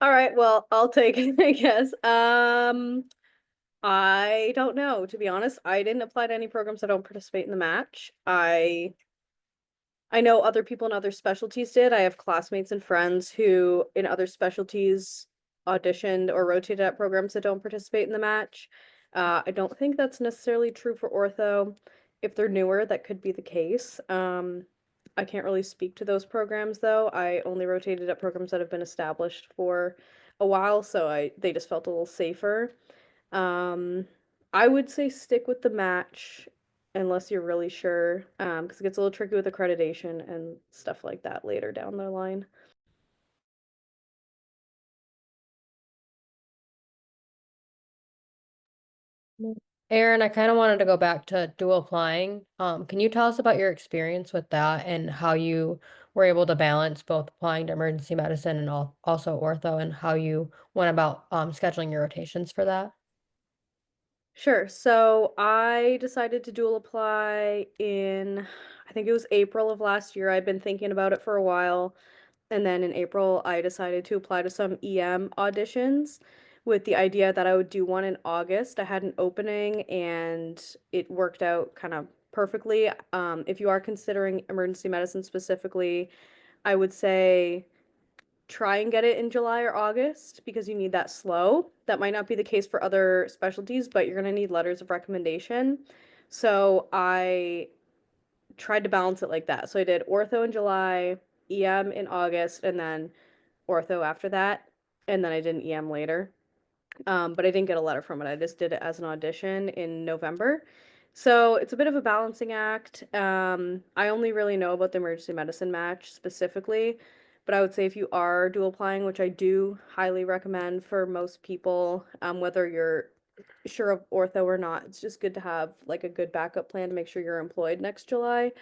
All right, well, I'll take it, I guess. I don't know, to be honest. I didn't apply to any programs that don't participate in the match. I know other people in other specialties did. I have classmates and friends who in other specialties auditioned or rotated at programs that don't participate in the match. I don't think that's necessarily true for ortho. if they're newer, that could be the case. I can't really speak to those programs though. I only rotated at programs that have been established for a while, so they just felt a little safer. Um, I would say stick with the match unless you're really sure, because it gets a little tricky with accreditation and stuff like that later down the line. Aaron, I kind of wanted to go back to dual applying. Can you tell us about your experience with that and how you were able to balance both applying to emergency medicine and also ortho, and how you went about scheduling your rotations for that? Sure. So I decided to dual apply in, I think it was April of last year. I'd been thinking about it for a while. And then in April, I decided to apply to some EM auditions with the idea that I would do one in August. I had an opening and it worked out kind of perfectly. If you are considering emergency medicine specifically, I would say try and get it in July or August because you need that slow. That might not be the case for other specialties, but you're going to need letters of recommendation. So I tried to balance it like that. So I did ortho in July, EM in August, and then ortho after that. And then I did an EM later. But I didn't get a letter from it. I just did it as an audition in November. So it's a bit of a balancing act. I only really know about the emergency medicine match specifically, but I would say if you are dual applying, which I do highly recommend for most people, whether you're sure of ortho or not, it's just good to have like a good backup plan to make sure you're employed next July.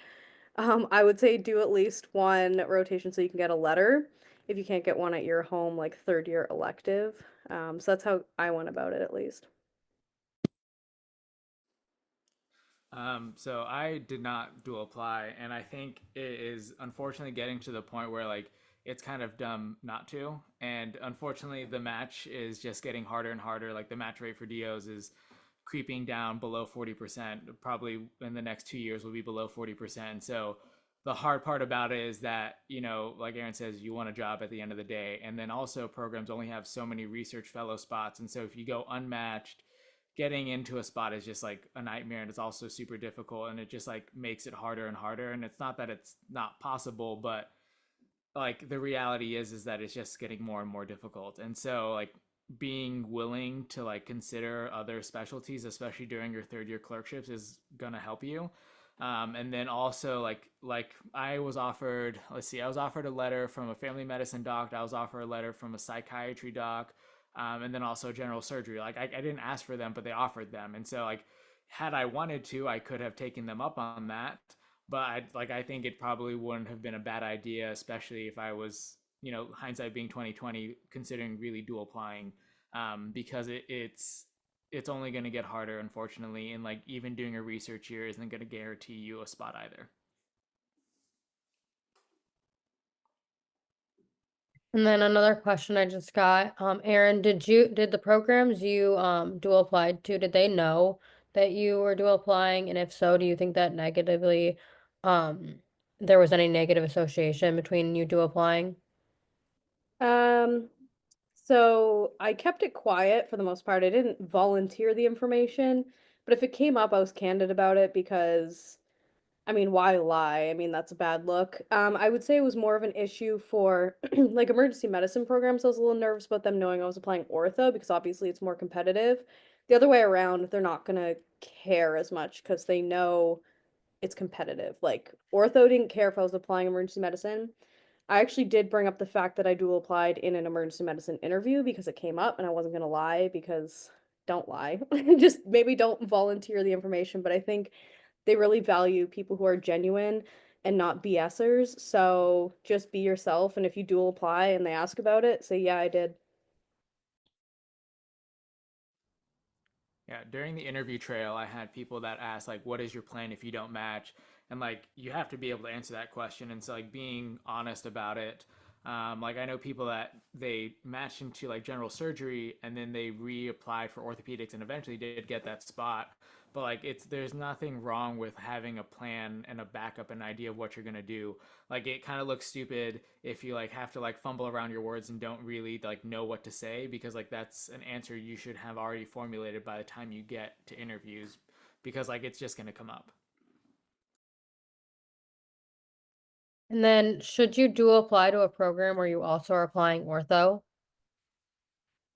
I would say do at least one rotation so you can get a letter if you can't get one at your home, like third year elective. So that's how I went about it at least. So I did not dual apply, and I think it is unfortunately getting to the point where like it's kind of dumb not to. And unfortunately, the match is just getting harder and harder. Like the match rate for DOs is creeping down below 40%. Probably in the next 2 years will be below 40%. So the hard part about it is that, like Aaron says, you want a job at the end of the day. And then also programs only have so many research fellow spots. And so if you go unmatched, getting into a spot is just like a nightmare, and it's also super difficult, and it just like makes it harder and harder. And it's not that it's not possible, but like the reality is that it's just getting more and more difficult. And so like being willing to like consider other specialties, especially during your third year clerkships, is gonna help you. And then also like I was offered, let's see, I was offered a letter from a family medicine doc. I was offered a letter from a psychiatry doc, and then also general surgery. Like I didn't ask for them, but they offered them. And so like had I wanted to, I could have taken them up on that. But I think it probably wouldn't have been a bad idea, especially if I was, hindsight being 2020, considering really dual applying, because it's only going to get harder, unfortunately, and like even doing a research year isn't going to guarantee you a spot either. And then another question I just got, Aaron, did the programs you dual applied to, did they know that you were dual applying? And if so, do you think that negatively, um, there was any negative association between you dual applying? Um, so I kept it quiet for the most part. I didn't volunteer the information, but if it came up, I was candid about it because I mean, why lie? I mean, that's a bad look. I would say it was more of an issue for like emergency medicine programs. I was a little nervous about them knowing I was applying ortho because obviously it's more competitive. The other way around, they're not gonna care as much because they know it's competitive. Like ortho didn't care if I was applying emergency medicine. I actually did bring up the fact that I dual applied in an emergency medicine interview because it came up and I wasn't gonna lie because don't lie. Just maybe don't volunteer the information, but I think they really value people who are genuine and not BSers. So just be yourself. And if you dual apply and they ask about it, say, yeah, I did. Yeah, during the interview trail, I had people that asked like, "What is your plan if you don't match?" And like, you have to be able to answer that question. And so like being honest about it. Like I know people that they matched into like general surgery and then they reapplied for orthopedics and eventually did get that spot. But like there's nothing wrong with having a plan and a backup and idea of what you're gonna do. Like it kind of looks stupid if you like have to like fumble around your words and don't really like know what to say, because like that's an answer you should have already formulated by the time you get to interviews, because like it's just going to come up. And then should you dual apply to a program where you also are applying ortho?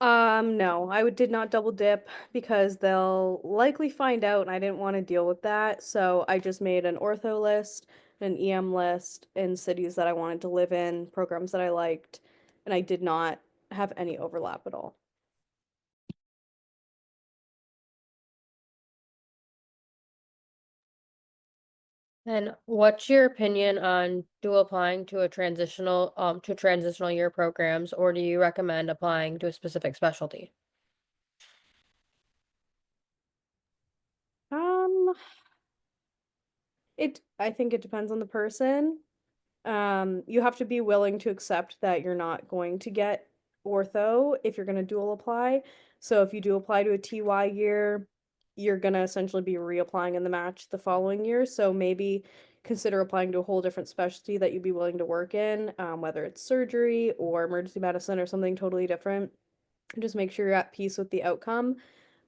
No, did not double dip because they'll likely find out and I didn't want to deal with that. So I just made an ortho list, an EM list in cities that I wanted to live in, programs that I liked, and I did not have any overlap at all. And what's your opinion on dual applying to a transitional year programs, or do you recommend applying to a specific specialty? Um, I think it depends on the person. You have to be willing to accept that you're not going to get ortho if you're going to dual apply. So if you do apply to a TY year, you're going to essentially be reapplying in the match the following year. So maybe consider applying to a whole different specialty that you'd be willing to work in, whether it's surgery or emergency medicine or something totally different. Just make sure you're at peace with the outcome.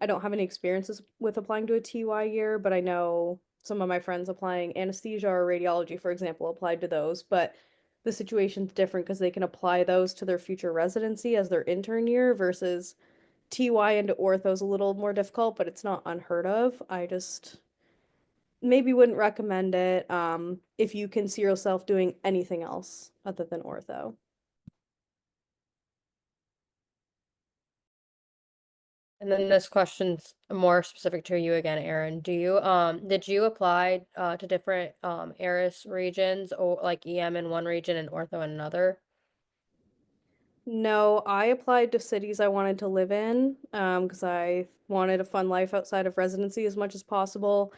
I don't have any experiences with applying to a TY year, but I know some of my friends applying anesthesia or radiology, for example, applied to those. But the situation's different because they can apply those to their future residency as their intern year versus TY into ortho is a little more difficult, but it's not unheard of. I just maybe wouldn't recommend it if you can see yourself doing anything else other than ortho. And then this question's more specific to you again, Erin. Did you apply to different ARIS regions, or like EM in one region and ortho in another? No, I applied to cities I wanted to live in, because I wanted a fun life outside of residency as much as possible.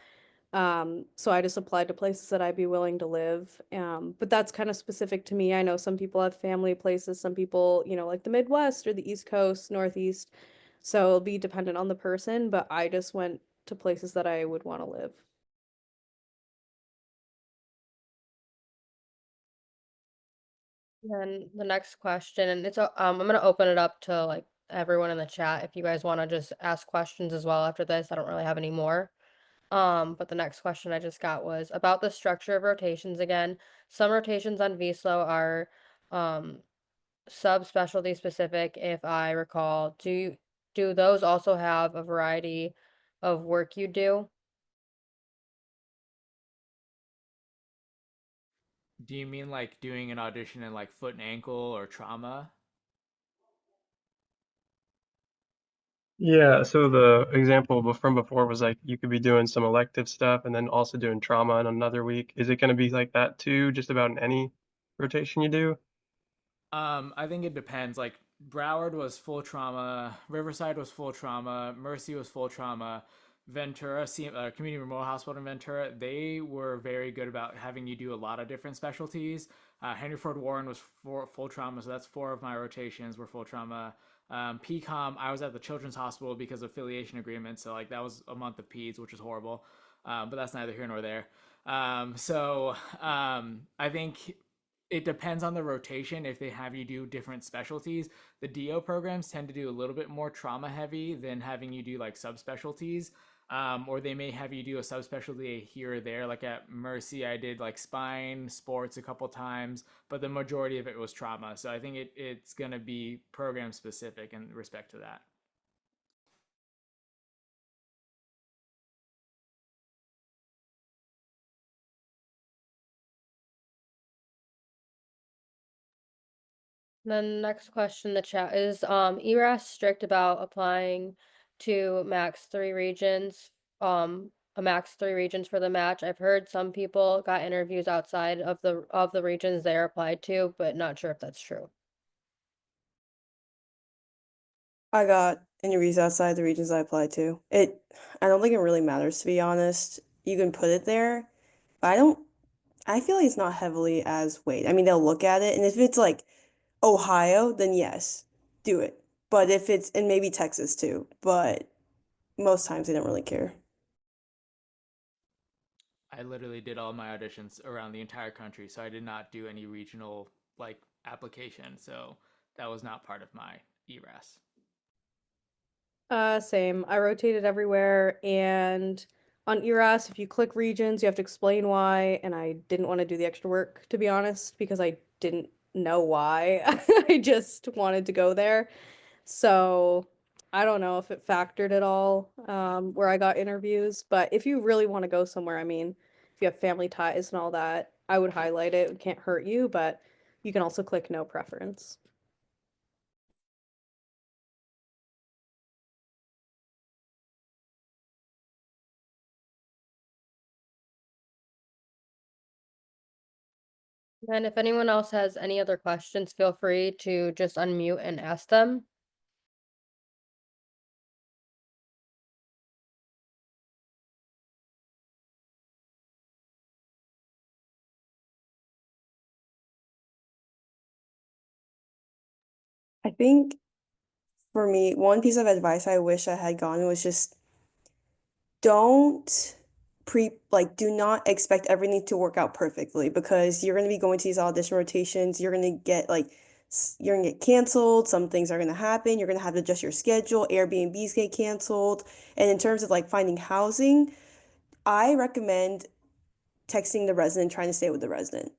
So I just applied to places that I'd be willing to live. But that's kind of specific to me. I know some people have family places, some people, like the Midwest or the East Coast, Northeast. So it'll be dependent on the person, but I just went to places that I would want to live. Then the next question, and I'm gonna open it up to like everyone in the chat if you guys want to just ask questions as well after this. I don't really have any more. But the next question I just got was about the structure of rotations again. Some rotations on VSLO are um subspecialty specific, if I recall. Do those also have a variety of work you do? Do you mean like doing an audition in like foot and ankle or trauma? Yeah, so the example from before was like you could be doing some elective stuff and then also doing trauma in another week. Is it going to be like that too, just about in any rotation you do? I think it depends. Like Broward was full trauma, Riverside was full trauma, Mercy was full trauma, Ventura, Community Memorial Hospital in Ventura, they were very good about having you do a lot of different specialties. Henry Ford Warren was full trauma, so that's 4 of my rotations were full trauma. PCOM, I was at the Children's Hospital because of affiliation agreements, so like that was a month of peds, which was horrible. But that's neither here nor there. I think it depends on the rotation if they have you do different specialties. The DO programs tend to do a little bit more trauma heavy than having you do like subspecialties. Or they may have you do a subspecialty here or there. Like at Mercy, I did like spine, sports a couple times, but the majority of it was trauma. So I think it's going to be program specific in respect to that. Then next question in the chat is ERAS strict about applying to a max 3 regions for the match. I've heard some people got interviews outside of the regions they're applied to, but not sure if that's true. I got interviews outside the regions I applied to. I don't think it really matters, to be honest. You can put it there, but I feel like it's not heavily as weight. I mean, they'll look at it, and if it's like Ohio, then yes, do it. But if it's, and maybe Texas too, but most times they don't really care. I literally did all my auditions around the entire country, so I did not do any regional like application. So that was not part of my ERAS. Same. I rotated everywhere and on ERAS, if you click regions, you have to explain why, and I didn't want to do the extra work, to be honest, because I didn't know why. I just wanted to go there. So I don't know if it factored at all where I got interviews, but if you really want to go somewhere, I mean, if you have family ties and all that, I would highlight it. It can't hurt you, but you can also click no preference. And if anyone else has any other questions, feel free to just unmute and ask them. I think for me, one piece of advice I wish I had gotten was just don't do not expect everything to work out perfectly because you're going to be going to these audition rotations. You're going to get you're going to get canceled. Some things are going to happen. You're going to have to adjust your schedule. Airbnbs get canceled. And in terms of like finding housing, I recommend texting the resident, trying to stay with the resident.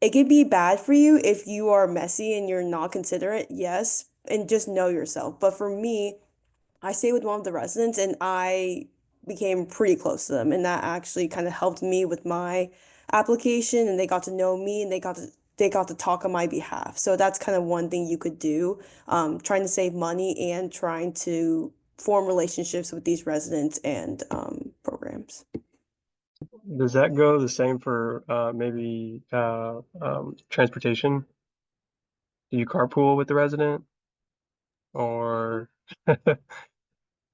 It could be bad for you if you are messy and you're not considerate, yes, and just know yourself. But for me, I stayed with one of the residents and I became pretty close to them. And that actually kind of helped me with my application and they got to know me and they got to talk on my behalf. So that's kind of one thing you could do, trying to save money and trying to form relationships with these residents and programs. Does that go the same for maybe transportation? Do you carpool with the resident or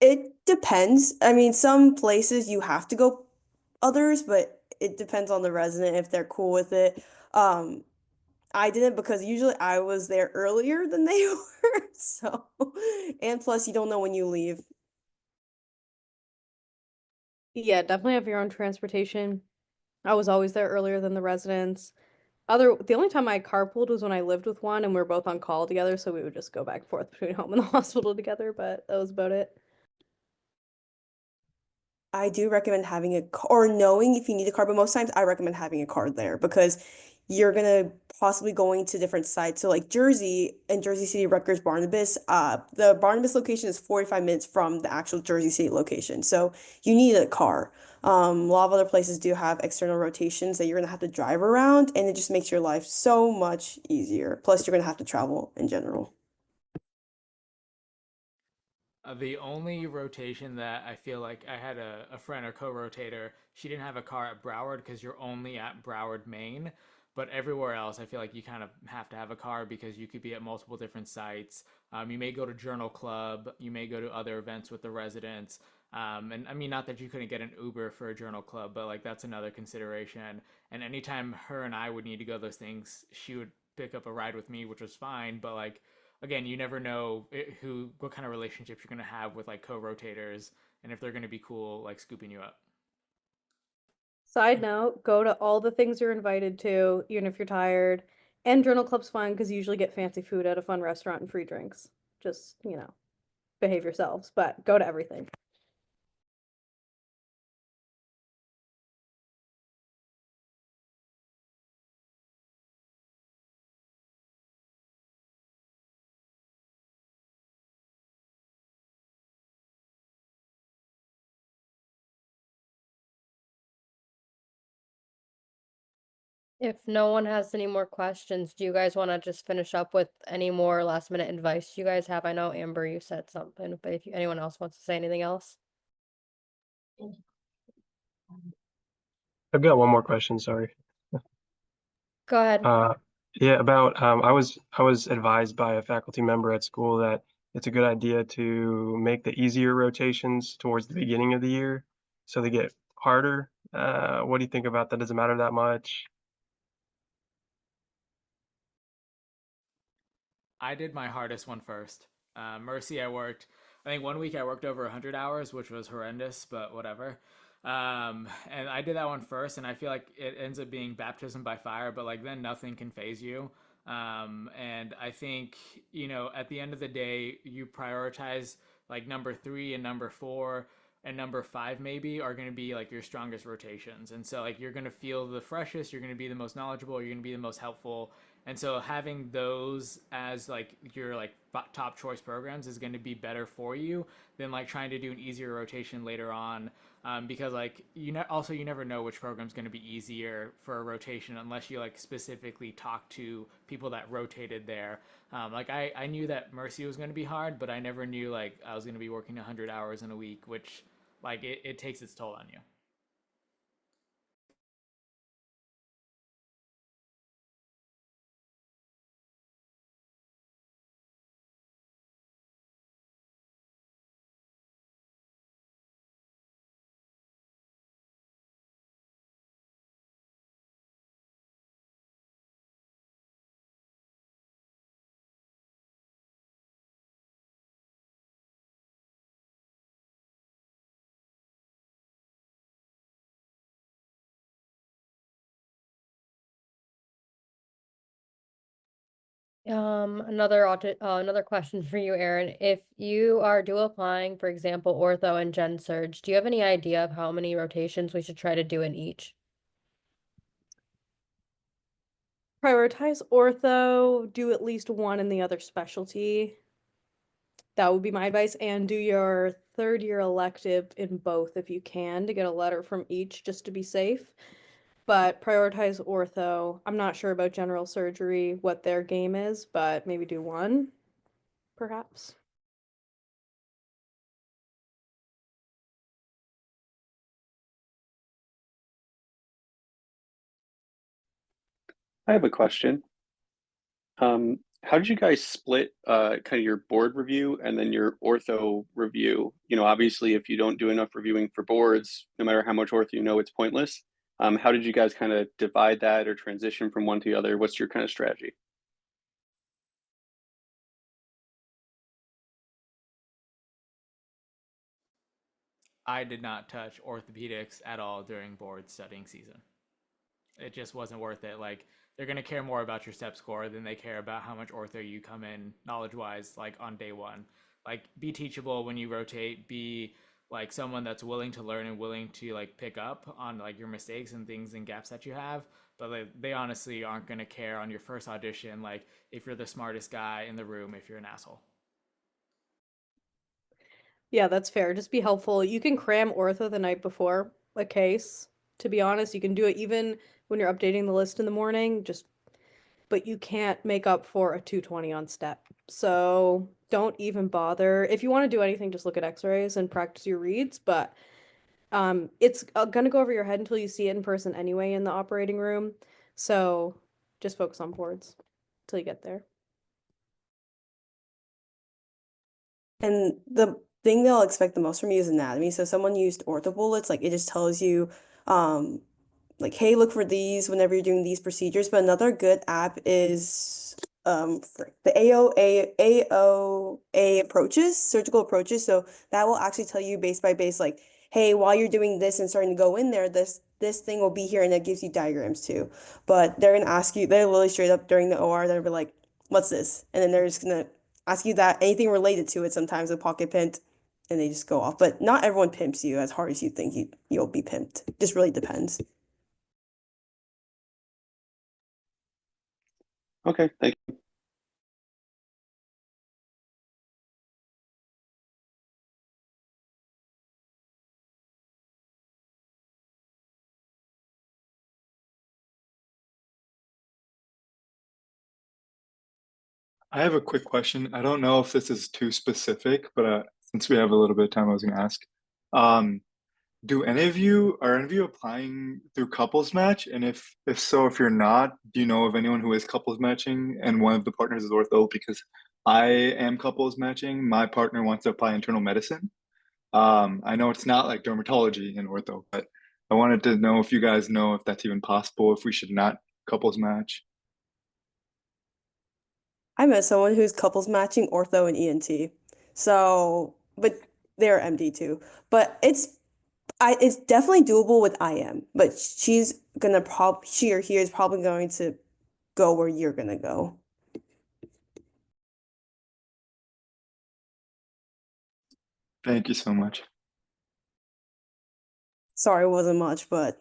It depends. I mean, some places you have to go others, but it depends on the resident if they're cool with it. Um, I didn't because usually I was there earlier than they were. So, and plus you don't know when you leave. Yeah, definitely have your own transportation. I was always there earlier than the residents. The only time I carpooled was when I lived with one and we were both on call together, so we would just go back and forth between home and the hospital together, but that was about it. I do recommend having a car or knowing if you need a car, but most times I recommend having a car there because you're gonna possibly going to different sites. So like Jersey and Jersey City, Rutgers, Barnabas, the Barnabas location is 45 minutes from the actual Jersey City location. So you need a car. A lot of other places do have external rotations that you're gonna have to drive around, and it just makes your life so much easier. Plus, you're gonna have to travel in general. The only rotation that I feel like I had a friend or co-rotator, she didn't have a car at Broward because you're only at Broward, Maine. But everywhere else, I feel like you kind of have to have a car because you could be at multiple different sites. You may go to Journal Club, you may go to other events with the residents. And I mean, not that you couldn't get an Uber for a Journal Club, but like that's another consideration. And anytime her and I would need to go those things, she would pick up a ride with me, which was fine. But like again, you never know what kind of relationships you're going to have with like co-rotators and if they're going to be cool like scooping you up. Side note, go to all the things you're invited to, even if you're tired. And Journal Club's fun because you usually get fancy food at a fun restaurant and free drinks. Just, behave yourselves, but go to everything. If no one has any more questions, do you guys want to just finish up with any more last minute advice you guys have? I know Amber, you said something, but if anyone else wants to say anything else. I've got one more question, sorry. Go ahead. Yeah, about I was advised by a faculty member at school that it's a good idea to make the easier rotations towards the beginning of the year so they get harder. What do you think about that? Does it matter that much? I did my hardest one first. Mercy, I think one week I worked over 100 hours, which was horrendous, but whatever. And I did that one first, and I feel like it ends up being baptism by fire, but like then nothing can phase you. And I think, at the end of the day, you prioritize like number three and number four. and number 5 maybe are going to be like your strongest rotations. And so like you're going to feel the freshest, you're going to be the most knowledgeable, you're going to be the most helpful. And so having those as like your like top choice programs is going to be better for you than like trying to do an easier rotation later on, because like also you never know which program is going to be easier for a rotation unless you like specifically talk to people that rotated there. Like I knew that Mercy was going to be hard, but I never knew like I was going to be working 100 hours in a week, which like it takes its toll on you. Another question for you, Aaron. If you are dual applying, for example, ortho and gen surge, do you have any idea of how many rotations we should try to do in each? Prioritize ortho, do at least one in the other specialty. That would be my advice. And do your third year elective in both if you can to get a letter from each just to be safe. But prioritize ortho. I'm not sure about general surgery, what their game is, but maybe do one, perhaps. I have a question. How did you guys split kind of your board review and then your ortho review? You know, obviously, if you don't do enough reviewing for boards, no matter how much ortho you know, it's pointless. How did you guys kind of divide that or transition from one to the other? What's your kind of strategy? I did not touch orthopedics at all during board studying season. It just wasn't worth it. Like they're gonna care more about your step score than they care about how much ortho you come in knowledge wise, like on day one. Like be teachable when you rotate, be like someone that's willing to learn and willing to like pick up on like your mistakes and things and gaps that you have. But like, they honestly aren't gonna care on your first audition, like if you're the smartest guy in the room, if you're an asshole. Yeah, that's fair. Just be helpful. You can cram ortho the night before a case. To be honest, you can do it even when you're updating the list in the morning, just but you can't make up for a 220 on step. So don't even bother. If you want to do anything, just look at x-rays and practice your reads, but it's gonna go over your head until you see it in person anyway in the operating room. So just focus on boards till you get there. And the thing they'll expect the most from you is anatomy. So someone used ortho bullets, like it just tells you, um, like, hey, look for these whenever you're doing these procedures. But another good app is the AOA approaches, surgical approaches. So that will actually tell you base by base, like, hey, while you're doing this and starting to go in there, this thing will be here, and it gives you diagrams too. But they're gonna ask you, they're literally straight up during the OR, they'll be like, what's this? And then they're just gonna ask you that anything related to it, sometimes a pocket pimp, and they just go off. But not everyone pimps you as hard as you think you'll be pimped. Just really depends. Okay, thank you. I have a quick question. I don't know if this is too specific, but since we have a little bit of time, I was going to ask. Um, are any of you applying through couples match? And if so, if you're not, do you know of anyone who is couples matching and one of the partners is ortho? Because I am couples matching. My partner wants to apply internal medicine. I know it's not like dermatology and ortho, but I wanted to know if you guys know if that's even possible, if we should not couples match. I met someone who's couples matching ortho and ENT. So, but they're MD too. But it's definitely doable with IM, but she or he is probably going to go where you're gonna go. Thank you so much. Sorry, it wasn't much, but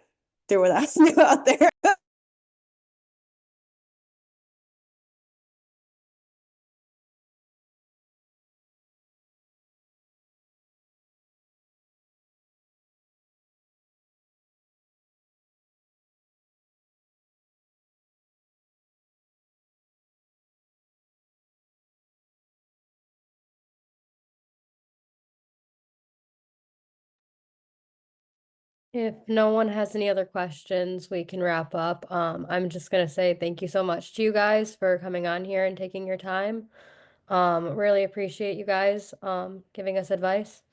threw it out there. If no one has any other questions, we can wrap up. I'm just gonna say thank you so much to you guys for coming on here and taking your time. Really appreciate you guys, giving us advice.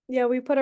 Yeah, we put